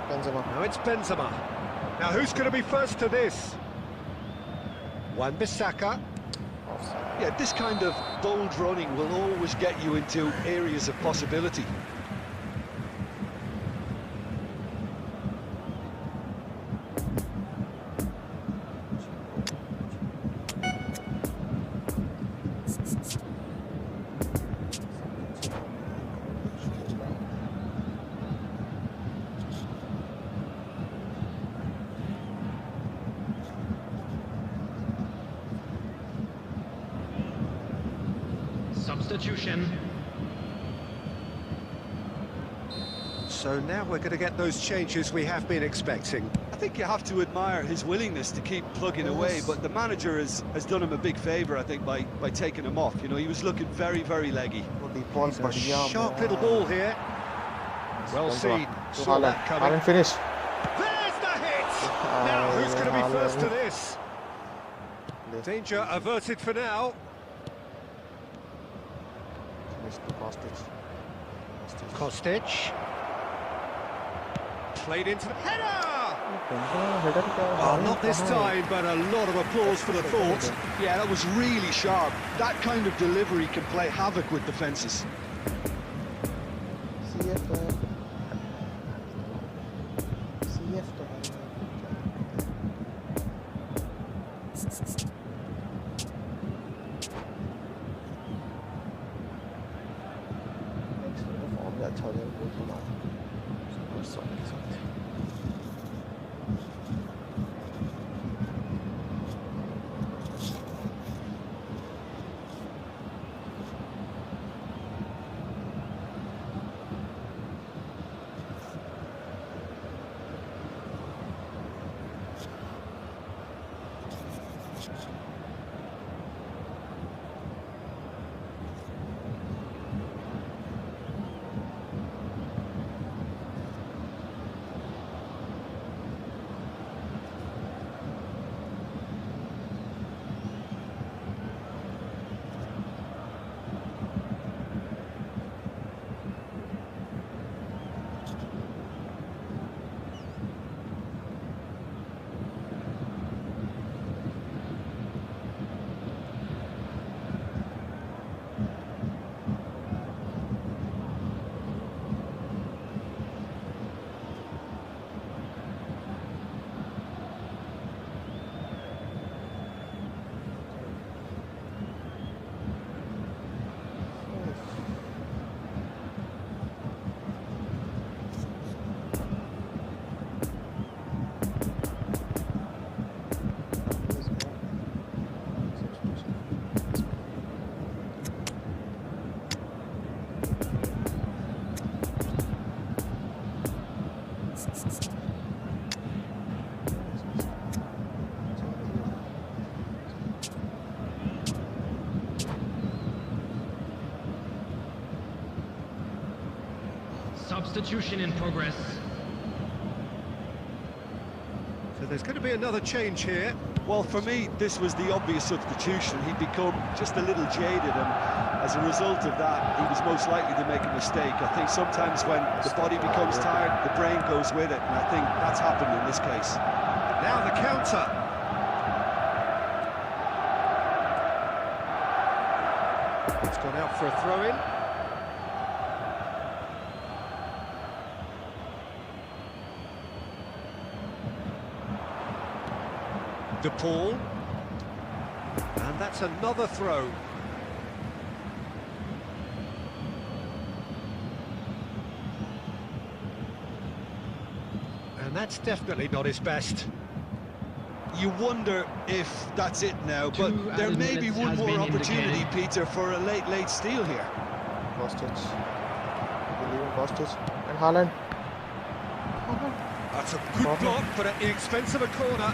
Now it's Benzema. Now who's going to be first to this? Wan-Bissaka. Yeah, this kind of bold running will always get you into areas of possibility. Substitution. So now we're going to get those changes we have been expecting. I think you have to admire his willingness to keep plugging away, but the manager has done him a big favour, I think, by taking him off. You know, he was looking very, very leggy. A sharp little ball here. Well seen. Saw that coming. Finish. There's the hit! Now who's going to be first to this? Danger averted for now. Kostic. Played into the header! Oh, not this time, but a lot of applause for the thought. Yeah, that was really sharp. That kind of delivery can play havoc with defences. Substitution in progress. So there's going to be another change here. Well, for me, this was the obvious substitution. He'd become just a little jaded, and as a result of that, he was most likely to make a mistake. I think sometimes when the body becomes tired, the brain goes with it, and I think that's happened in this case. Now the counter. It's gone out for a throw-in. De Paul, and that's another throw. And that's definitely not his best. You wonder if that's it now, but there may be one more opportunity, Peter, for a late steal here. Kostic. Kostic. And Haaland. That's a good block, but at the expense of a corner.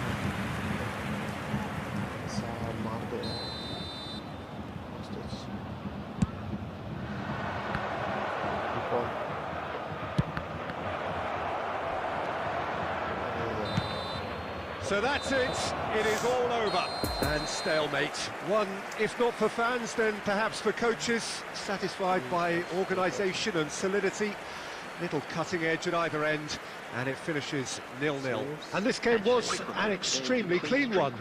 So that's it. It is all over. And stalemate. One, if not for fans, then perhaps for coaches. Satisfied by organisation and solidity. Little cutting edge at either end. And it finishes 0-0. And this game was an extremely clean one.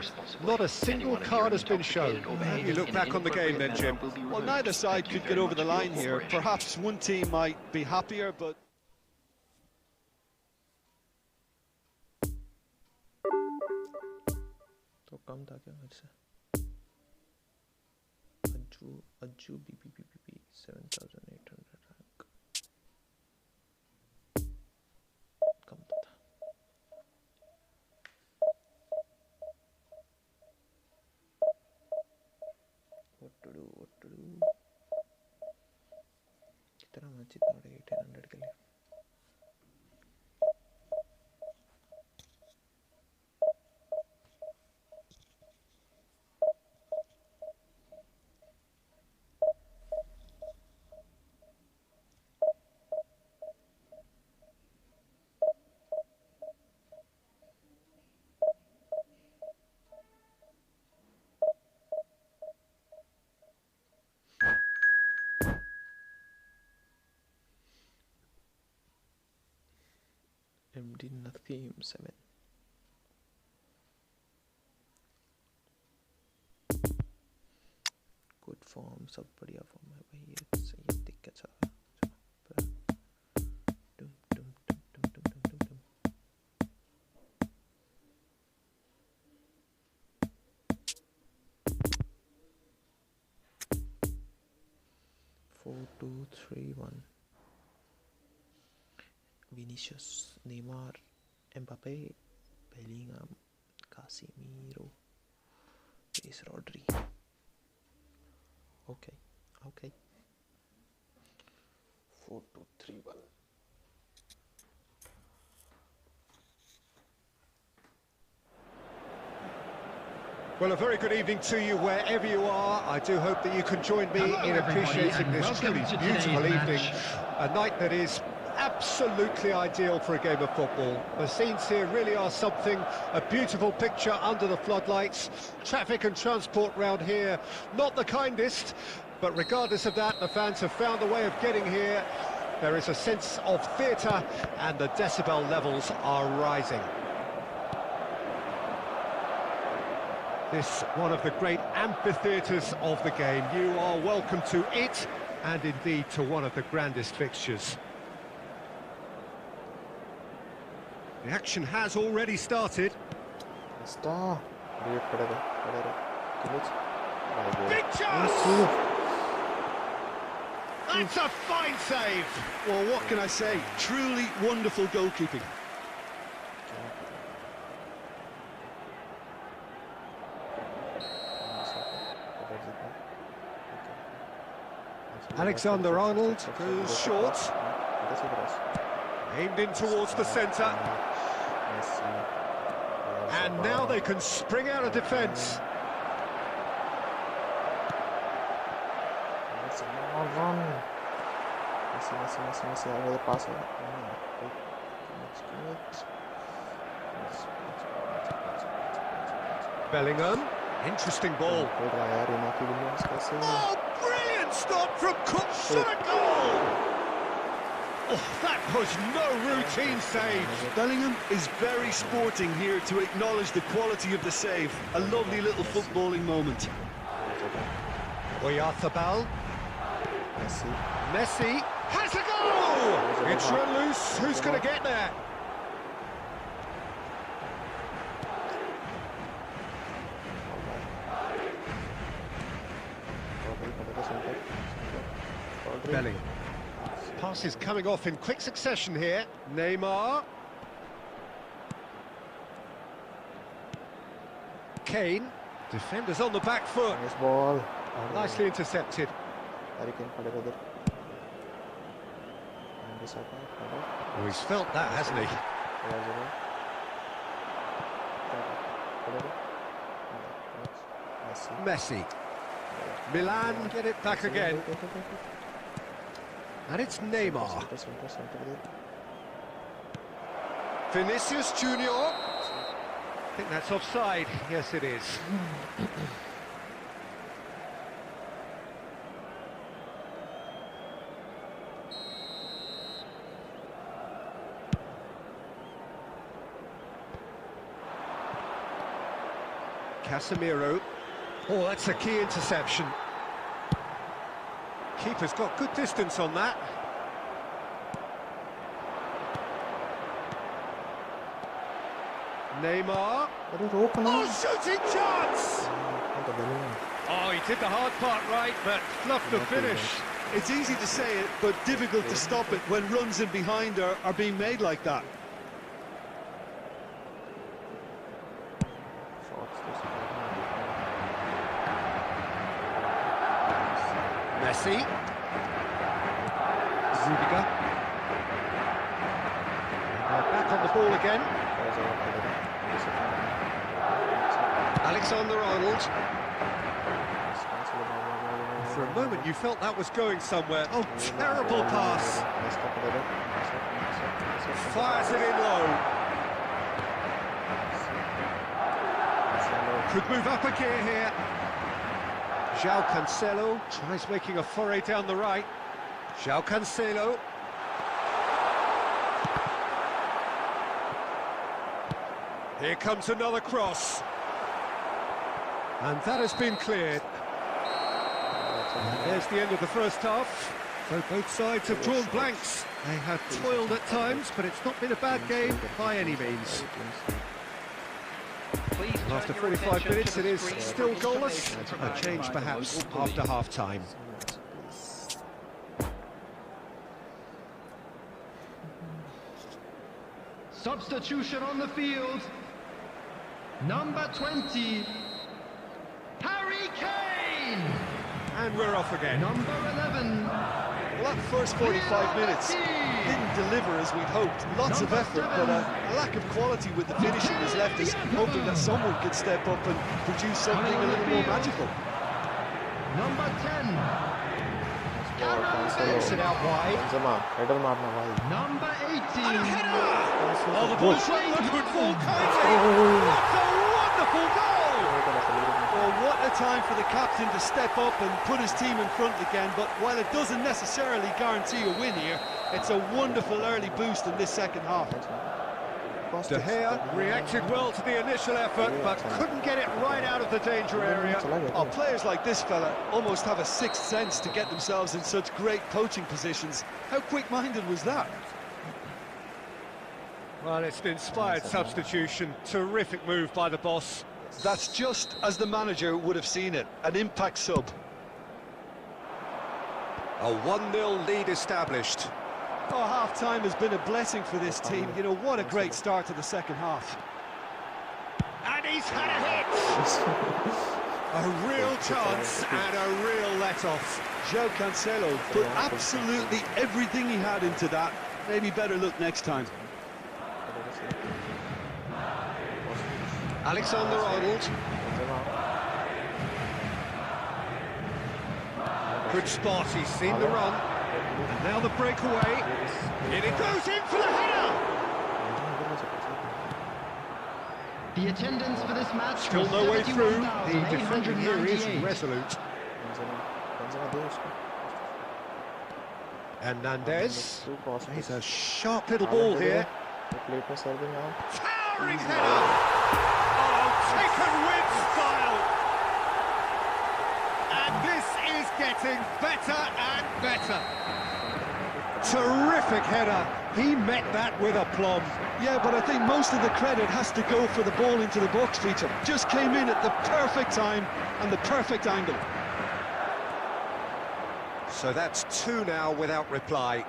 Not a single card has been shown. You look back on the game then, Jim. Well, neither side could get over the line here. Perhaps one team might be happier, but... तो कम था क्या मेरे से Ajju BBBB 7800 rank कम तो था what to do कितना match जीतना पड़ेगा 1800 के लिए MD Nathim 7 good form सब बढ़िया form है भाई ये सही है दिख के अच्छा डुम डुम डुम डुम डुम डुम डुम डुम 4-2-3-1 Vinicius, Neymar, Mbappe, Bellingham, Casemiro, Ace Rodri. Okay. 4-2-3-1. Well, a very good evening to you wherever you are. I do hope that you can join me in appreciating this truly beautiful evening. A night that is absolutely ideal for a game of football. The scenes here really are something, a beautiful picture under the floodlights. Traffic and transport round here, not the kindest, but regardless of that, the fans have found a way of getting here. There is a sense of theatre and the decibel levels are rising. This one of the great amphitheatres of the game. You are welcome to it and indeed to one of the grandest fixtures. The action has already started. Big chance! That's a fine save! Well, what can I say? Truly wonderful goalkeeping. Alexander-Arnold goes short. Aimed in towards the centre. And now they can spring out of defence. Messi आगे तो पास है Bellingham, interesting ball. Oh, brilliant stop from Cook, shot a goal! Oh, that was no routine save. Bellingham is very sporting here to acknowledge the quality of the save. A lovely little footballing moment. Oyarzabal. Messi has a goal! It's run loose. Who's going to get there? Bellingham. Passes coming off in quick succession here. Neymar. Kane. Defenders on the back foot. Nice ball. Oh, nicely intercepted. Oh, he's felt that, hasn't he? Messi. Milan get it back again. And it's Neymar. Vinicius Junior. I think that's offside. Yes, it is. Casemiro. Oh, that's a key interception. Keeper's got good distance on that. Neymar. Oh, shooting chance! Oh, he did the hard part right, but fluffed the finish. It's easy to say it, but difficult to stop it when runs in behind are being made like that. Messi. Rudiger. Back on the ball again. Alexander-Arnold. For a moment you felt that was going somewhere. Oh, terrible pass. Fires it in low. Could move up a gear here. João Cancelo tries making a foray down the right. João Cancelo. Here comes another cross. And that has been cleared. And there's the end of the first half. So both sides have drawn blanks. They have toiled at times, but it's not been a bad game by any means. And after 45 minutes, it is still goalless. A change perhaps after half-time. Substitution on the field. Number 20, Harry Kane. And we're off again. Number 11. Well, that first 45 minutes didn't deliver as we'd hoped. Lots of effort, but a lack of quality with the finishing has left us hoping that someone could step up and produce something a little more magical. Number 10. Takes it out wide. Number 18. Oh, the ball could fall kindly. What a wonderful goal! Well, what a time for the captain to step up and put his team in front again, but while it doesn't necessarily guarantee a win here, it's a wonderful early boost in this second half. De Gea reacted well to the initial effort, but couldn't get it right out of the danger area. Oh, players like this fella almost have a sixth sense to get themselves in such great coaching positions. How quick-minded was that? Well, it's an inspired substitution. Terrific move by the boss. That's just as the manager would have seen it, an impact sub. A 1-0 lead established. Oh, half-time has been a blessing for this team. You know, what a great start to the second half. And he's had a hit! A real chance and a real let-off. João Cancelo put absolutely everything he had into that. Maybe better look next time. Alexander-Arnold. Good spot, he's seen the run. And now the breakaway. In it goes in for the header. The attendance for this match Still was no way through. The defender here is 71,898. resolute. Hernandez. He's a sharp little ball here. Towering header. Oh, taken with style. And this is getting better and better. Terrific header. He met that with aplomb. Yeah, but I think most of the credit has to go for the ball into the box, Peter. Just came in at the perfect time and the perfect angle. So that's 2 now without reply.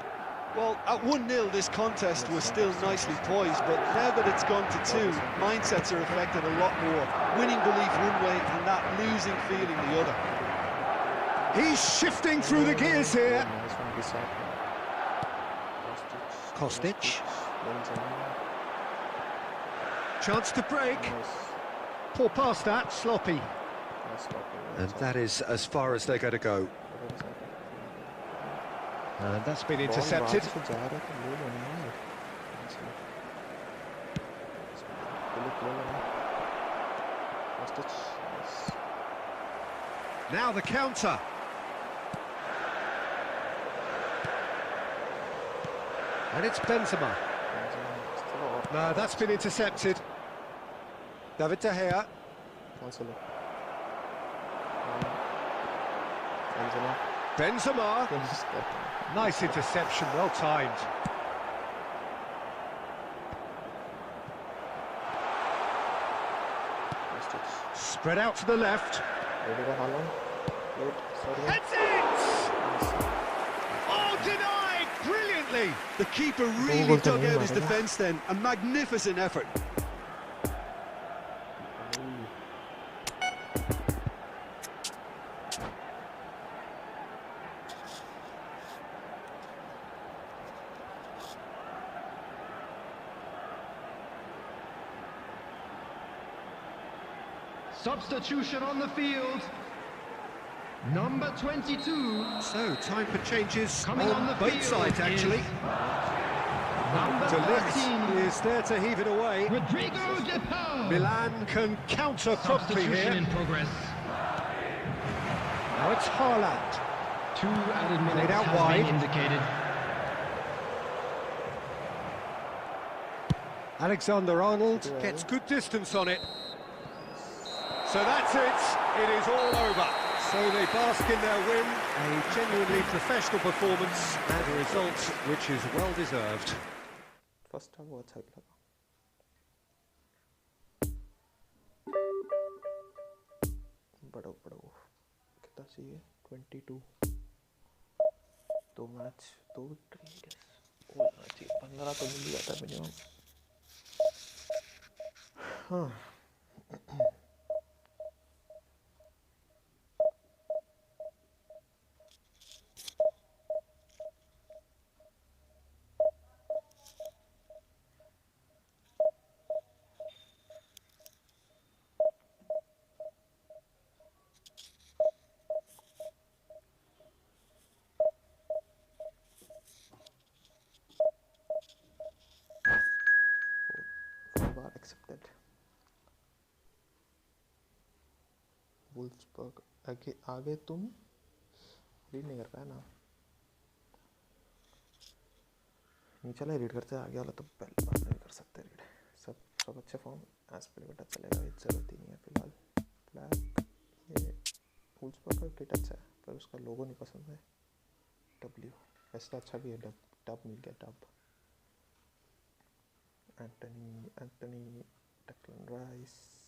Well, at 1-0, this contest was still nicely poised, but now that it's gone to 2, mindsets are affected a lot more. Winning belief one way and that losing feeling the other. He's shifting through the gears here. Kostic. Chance to break. Poor pass that, sloppy. And that is as far as they're going to go. And that's been intercepted. Now the counter. And it's Benzema. No, that's been intercepted. David De Gea. Benzema. Nice interception, well timed. Spread out to the left. Heads it! Oh, denied! Brilliantly! The keeper really dug out his defence then. A magnificent effort. Substitution on the field. Number 22. So, time for changes Coming on the both field sides, actually. Number De Ligt 13. is there to heave it away. Rodrigo De Paul. Milan can counter promptly Substitution here. in progress. Now it's Haaland. 2 added minutes out has wide. been indicated. Alexander-Arnold gets good distance on it. So that's it. It is all over. So they bask in their win. A genuinely professional performance and a result which is well deserved. First half वो अच्छा लगा बड़ो कितना चाहिए 22 2 match 2 victory होना चाहिए 15 तो मिल जाता है मिनिमम हाँ accepted. वुल्फ्सबर्ग आगे तुम रीड नहीं कर पाया ना नीचे वाला रीड करते आगे वाला तो पहले बात नहीं कर सकते रीड सब अच्छे फॉर्म एस्पिलिकेटर चलेगा ये जरूरत ही नहीं है फिलहाल ब्लैक ये वुल्फ्सबर्ग का किट अच्छा है पर उसका लोगो नहीं पसंद है डब्ल्यू वैसे अच्छा भी है डब मिल गया dub Anthony, Declan Rice,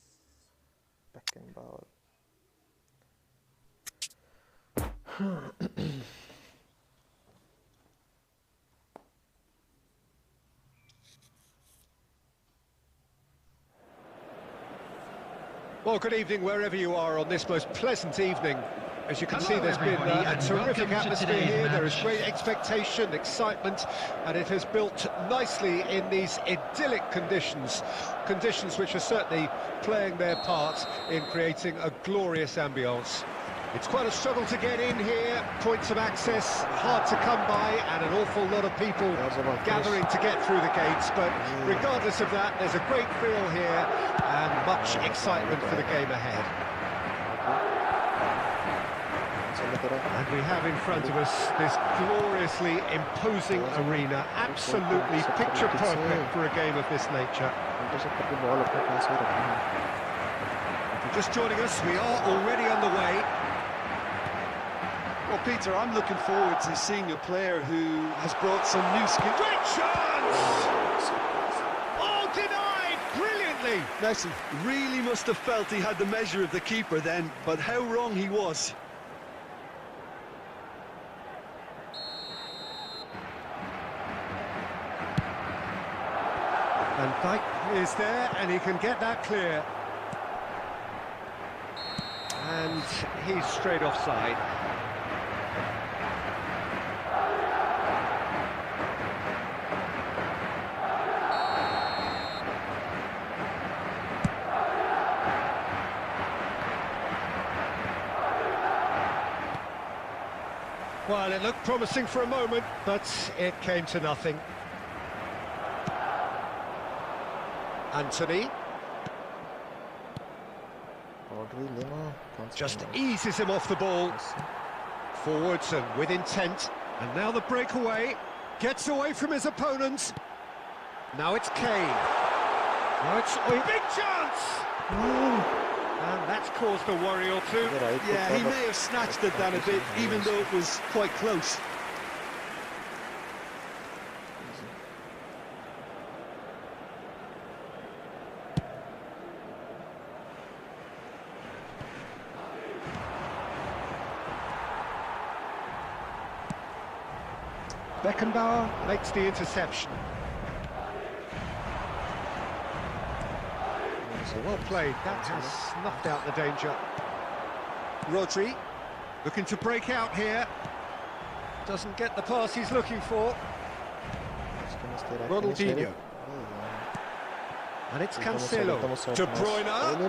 Beckenbauer. Well, good evening wherever you are on this most pleasant evening. As you can see, there's been a terrific atmosphere here. There is great expectation, excitement, and it has built nicely in these idyllic conditions. Conditions which are certainly playing their part in creating a glorious ambience. It's quite a struggle to get in here. Points of access hard to come by, and an awful lot of people gathering to get through the gates. But regardless of that, there's a great feel here and much excitement for the game ahead. And we have in front of us this gloriously imposing arena, absolutely picture perfect for a game of this nature. If you're just joining us, we are already underway. Well, Peter, I'm looking forward to seeing a player who has brought some new skill. Great chance! Oh, denied brilliantly! Messi really must have felt he had the measure of the keeper then, but how wrong he was. Van Dijk is there, and he can get that clear. And he's straight offside. Well, it looked promising for a moment, but it came to nothing. Anthony just eases him off the ball. Forwards and with intent. And now the breakaway. Gets away from his opponents. Now it's Kane. Now it's... Oh, big chance! And that's caused a worry or two. Yeah, he may have snatched it down a bit, even though it was quite close. Beckenbauer makes the interception. Well played, that has snuffed out the danger. Rodri, looking to break out here. Doesn't get the pass he's looking for. Ronaldinho. And it's Cancelo. De Bruyne.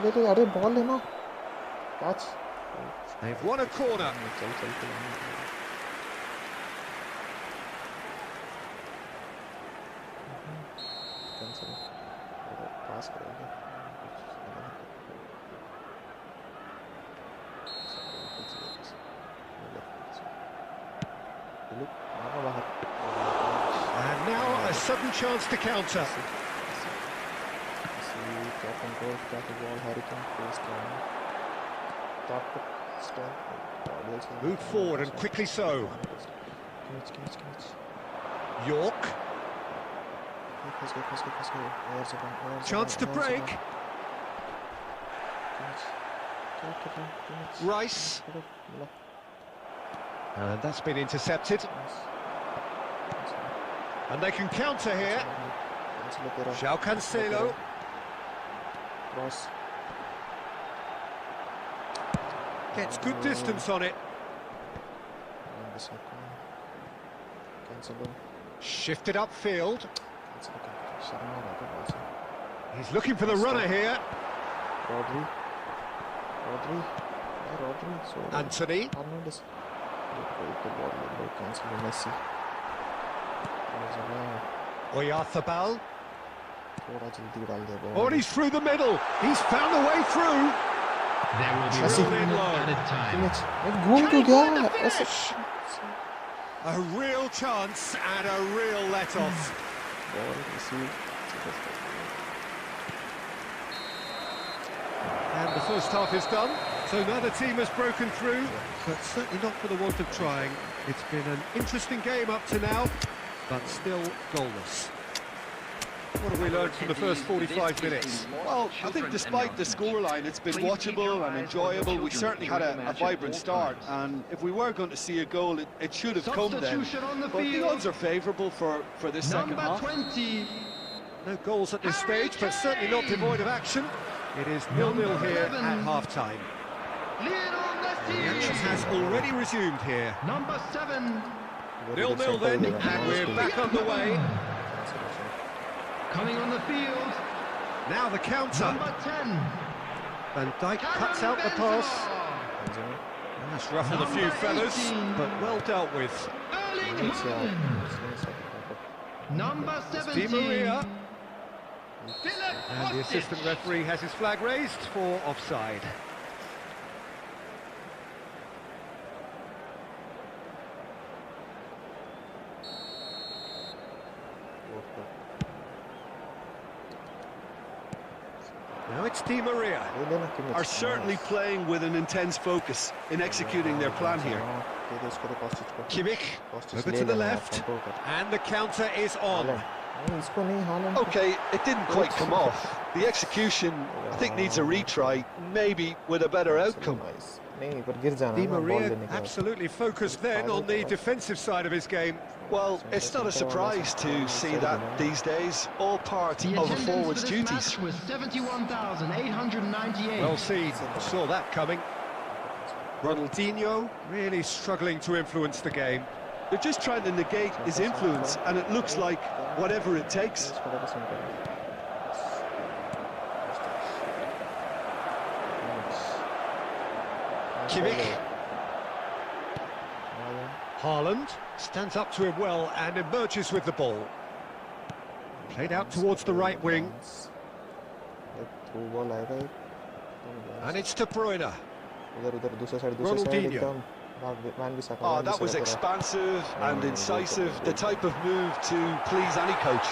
They've won a corner. And now a sudden chance to counter. Move forward and quickly so. York. Chance to break. Rice. And that's been intercepted. And they can counter here. João Cancelo. Gets good distance on it. Shifted upfield. He's looking for the runner here. Anthony. Oyarzabal. Oh, and he's through the middle. He's found a way through. There will be Drilled room in low. added time. Can he find the finish? A real chance and a real let-off. And the first half is done, so neither team has broken through, but certainly not for the want of trying. It's been an interesting game up to now, but still goalless. What have we learned from the first 45 minutes? Well, I think despite the scoreline, it's been watchable and enjoyable. We certainly had a vibrant start, and if we were going to see a goal, it should have come then. But the odds are favourable for this second half. 20. No goals at this stage, but certainly not devoid of action. It is 0-0 here at half-time. The action has already resumed here. Number 7. 0-0 then, and we're back underway. Coming on the field. Now the counter. Number 10. Van Dijk cuts out the pass. That's ruffled a few feathers, but well dealt with. Number Di 17. Maria. And the assistant referee has his flag raised for offside. Now it's Di Maria. Are certainly playing with an intense focus in executing their plan here. Kimmich over to the left, and the counter is on. Okay, it didn't quite come off. The execution, I think, needs a retry, maybe with a better outcome. Di Maria absolutely focused then on the defensive side of his game. Well, it's not a surprise to see that these days, all part of a forward's duties. Was 71,898. Well seen, saw that coming. Ronaldinho really struggling to influence the game. They're just trying to negate his influence, and it looks like whatever it takes. Kimmich. Haaland stands up to him well and emerges with the ball. Played out towards the right wing. And it's De Bruyne. Ronaldinho. Oh, that was expansive and incisive, the type of move to please any coach.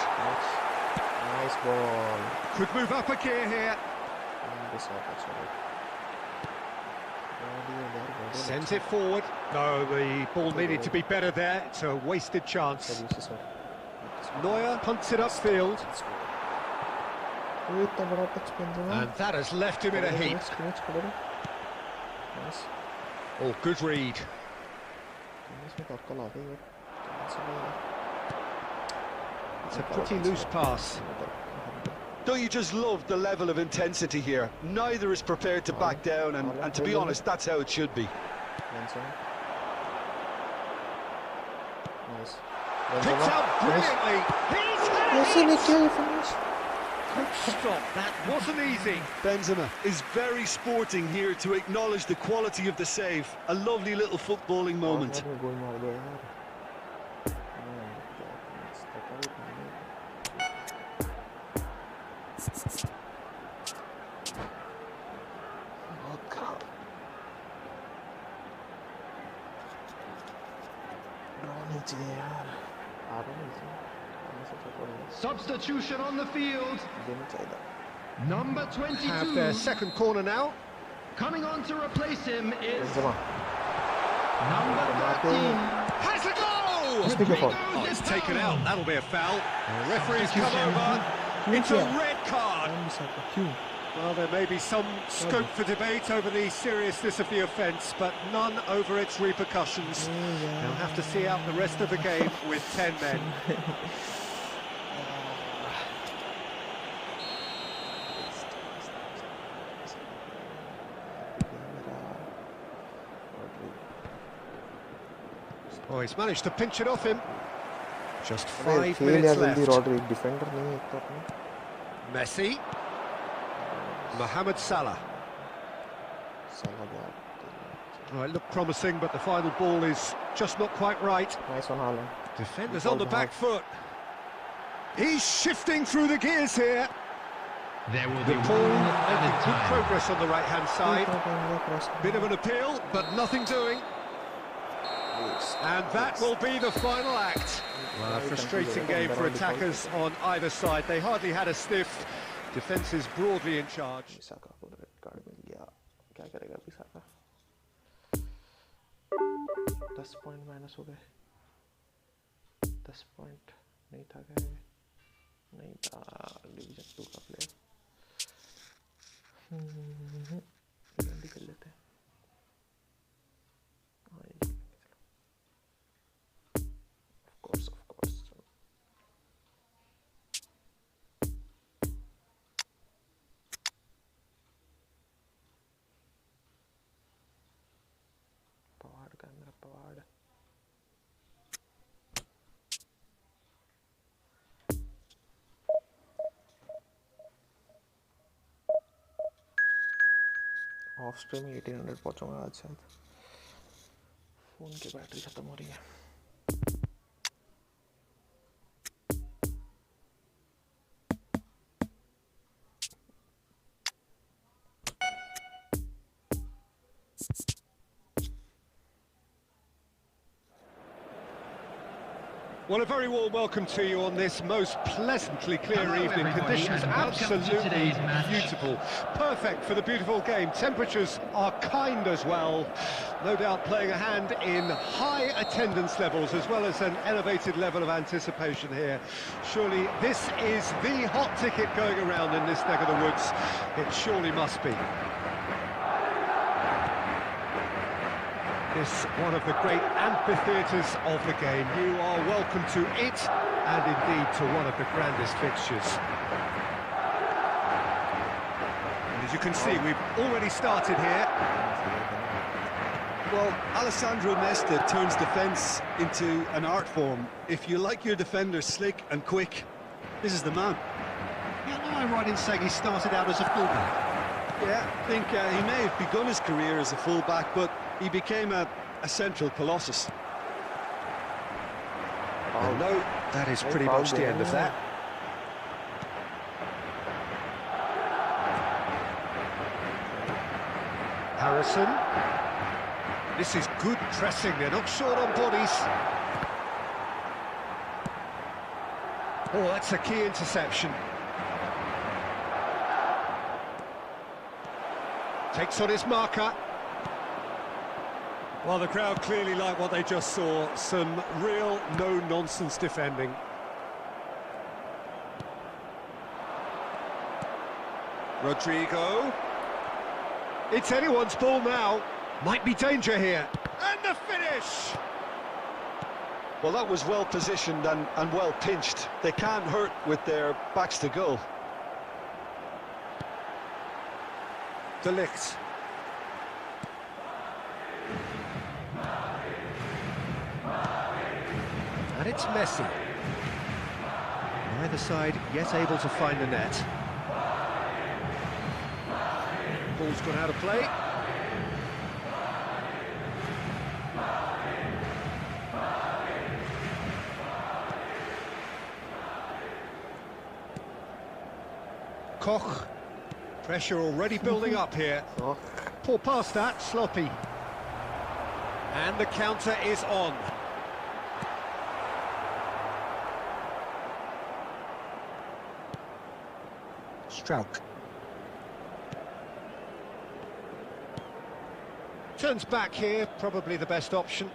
Nice ball. Could move up a gear here. Sends it forward. No, the ball needed to be better there. It's a wasted chance. Neuer punts it upfield. And that has left him in a heap. Oh, good read. It's a pretty loose pass. Don't you just love the level of intensity here? Neither is prepared to back down, and to be honest, that's how it should be. Picks out brilliantly. Stop, that wasn't easy. Benzema is very sporting here to acknowledge the quality of the save. A lovely little footballing moment. Substitution on the field. Number 22. Have their second corner now. Coming on to replace him is number 13. Has a goal! Oh, it's taken out. That'll be a foul. The referee's come over. It's a red card. Well, there may be some scope for debate over the seriousness of the offence, but none over its repercussions. They'll have to see out the rest of the game with 10 men. Oh, he's managed to pinch it off him. Just 5 minutes left. Messi. Mohamed Salah. Oh, it looked promising, but the final ball is just not quite right. Nice one, Haaland. Defenders on the back foot. He's shifting through the gears here. There will The be ball one making at a good time. progress on the right-hand side. Bit of an appeal, but nothing doing. And that will be the final act. Well, a frustrating game for attackers on either side. They hardly had a sniff. Defence is broadly in charge. 10 point minus हो गए 10 point नहीं था क्या नहीं था division 2 का player जल्दी कर लेते हैं ऑफ कोर्स पवाड़ का मेरा पवाड़ ऑफ स्ट्रीम 1800 पहुंचूंगा आज शायद फ़ोन की बैटरी ख़त्म हो रही है। Well, a very warm welcome to you on this most pleasantly clear evening. Conditions absolutely beautiful. Perfect for the beautiful game. Temperatures are kind as well. No doubt playing a hand in high attendance levels as well as an elevated level of anticipation here. Surely this is the hot ticket going around in this neck of the woods. It surely must be. This one of the great amphitheatres of the game. You are welcome to it, and indeed to one of the grandest fixtures. And as you can see, we've already started here. Well, Alessandro Nesta turns defence into an art form. If you like your defenders slick and quick, this is the man. Yeah, no, I'm right in saying he started out as a fullback. Yeah, I think he may have begun his career as a fullback, but he became a central colossus. Oh no, that is pretty much the end of that. Harrison. This is good pressing, they're not short on bodies. Oh, that's a key interception. Takes on his marker. Well, the crowd clearly like what they just saw. Some real no-nonsense defending. Rodrigo. It's anyone's ball now. Might be danger here. And the finish! Well, that was well positioned and well pinched. They can't hurt with their backs to goal. De Ligt. And it's Messi. Neither side yet able to find the net. Ball's gone out of play. Koch. Pressure already building up here. Poor pass that, sloppy. And the counter is on. Strauch. Turns back here, probably the best option.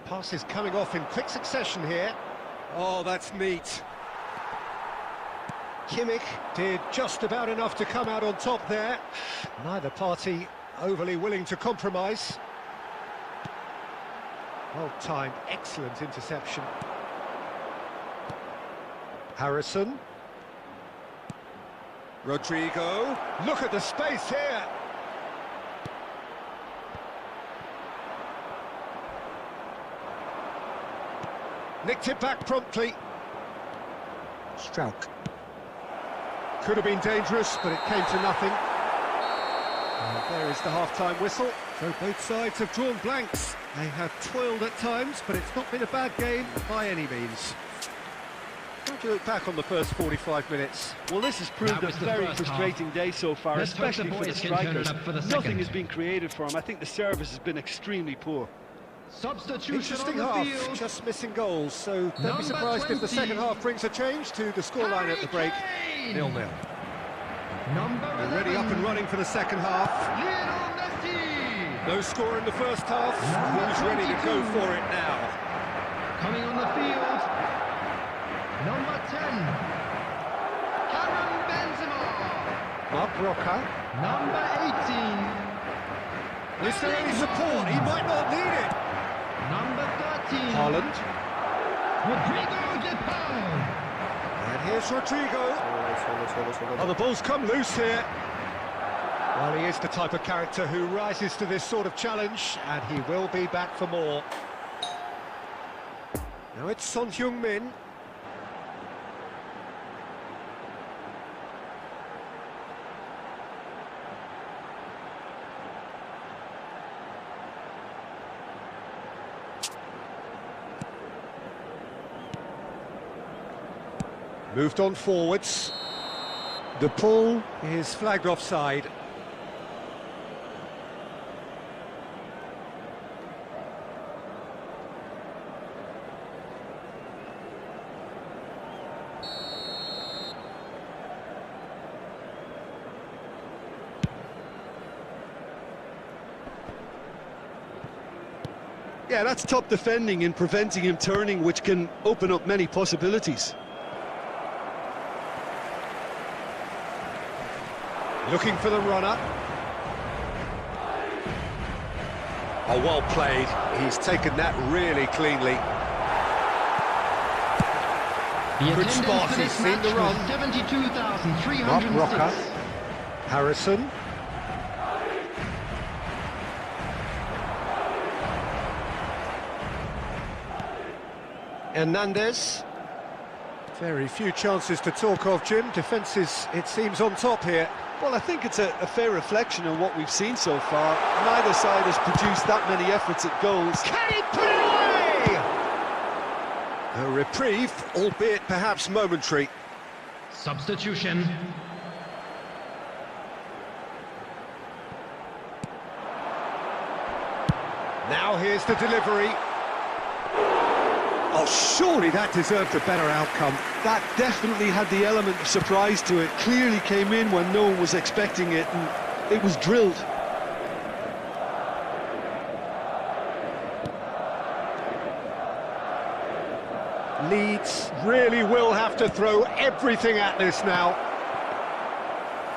Passes coming off in quick succession here. Oh, that's neat. Kimmich did just about enough to come out on top there. Neither party overly willing to compromise. Well-timed, excellent interception. Harrison. Rodrigo. Look at the space here. Nicked it back promptly. Strauch. Could have been dangerous, but it came to nothing. And there is the half-time whistle. So both sides have drawn blanks. They have toiled at times, but it's not been a bad game by any means. How do you look back on the first 45 minutes? Well, this has proved a very frustrating day so far, especially for the strikers. Nothing has been created for them. I think the service has been extremely poor. Substitution interesting half, just missing goals, so don't be surprised if the second half brings a change to the scoreline at the break. 0-0. We're ready up and running for the second half. No score in the first half. Who's ready to go for it now? Coming on the field, number 10, Karim Benzema. Mark Roca. Number 18. Is there any support? He might not need it. Number 13. Haaland. Rodrigo de Paul. And here's Rodrigo. Oh, the ball's come loose here. Well, he is the type of character who rises to this sort of challenge, and he will be back for more. Now it's Son Heung-min. Moved on forwards. The ball is flagged offside. Yeah, that's top defending and preventing him turning, which can open up many possibilities. Looking for the runner. Oh, well played. He's taken that really cleanly. Good spot, he's seen the run. 72,306. Rocker. Harrison. Hernandez. Very few chances to talk of, Jim. Defence is, it seems, on top here. Well, I think it's a fair reflection on what we've seen so far. Neither side has produced that many efforts at goals. Can he put it away? A reprieve, albeit perhaps momentary. Substitution. Now here's the delivery. Oh, surely that deserved a better outcome. That definitely had the element of surprise to it. Clearly came in when no one was expecting it, and it was drilled. Leeds really will have to throw everything at this now.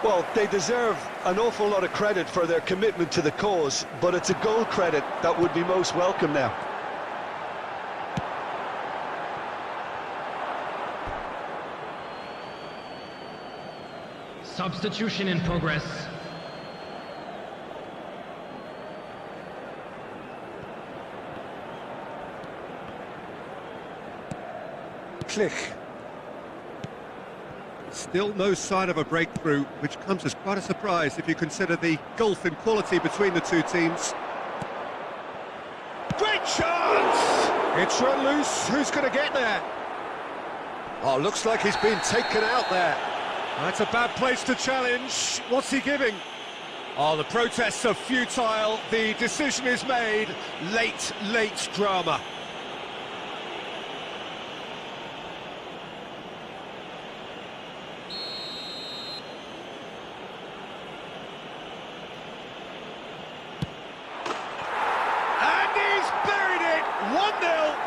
Well, they deserve an awful lot of credit for their commitment to the cause, but it's a goal credit that would be most welcome now. Substitution in progress. Click. Still no sign of a breakthrough, which comes as quite a surprise if you consider the gulf in quality between the two teams. Great chance! It's run loose. Who's going to get there? Oh, looks like he's been taken out there. That's a bad place to challenge. What's he giving? Oh, the protests are futile. The decision is made. Late drama. And he's buried it. 1-0.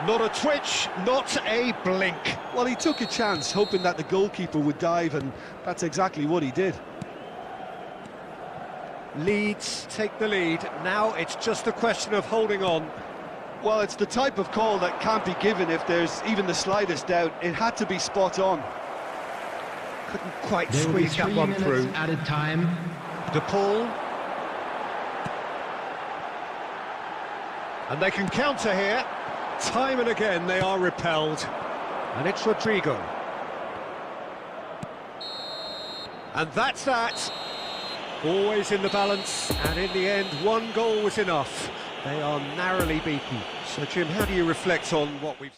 Not a twitch, not a blink. Well, he took a chance, hoping that the goalkeeper would dive, and that's exactly what he did. Leeds take the lead. Now it's just a question of holding on. Well, it's the type of call that can't be given if there's even the slightest doubt. It had to be spot on. Couldn't quite There will be squeeze that 3 one minutes through. added time. DePaul. And they can counter here. Time and again they are repelled. And it's Rodrigo. And that's that. Always in the balance, and in the end, 1 goal was enough. They are narrowly beaten. So, Jim, how do you reflect on what we've...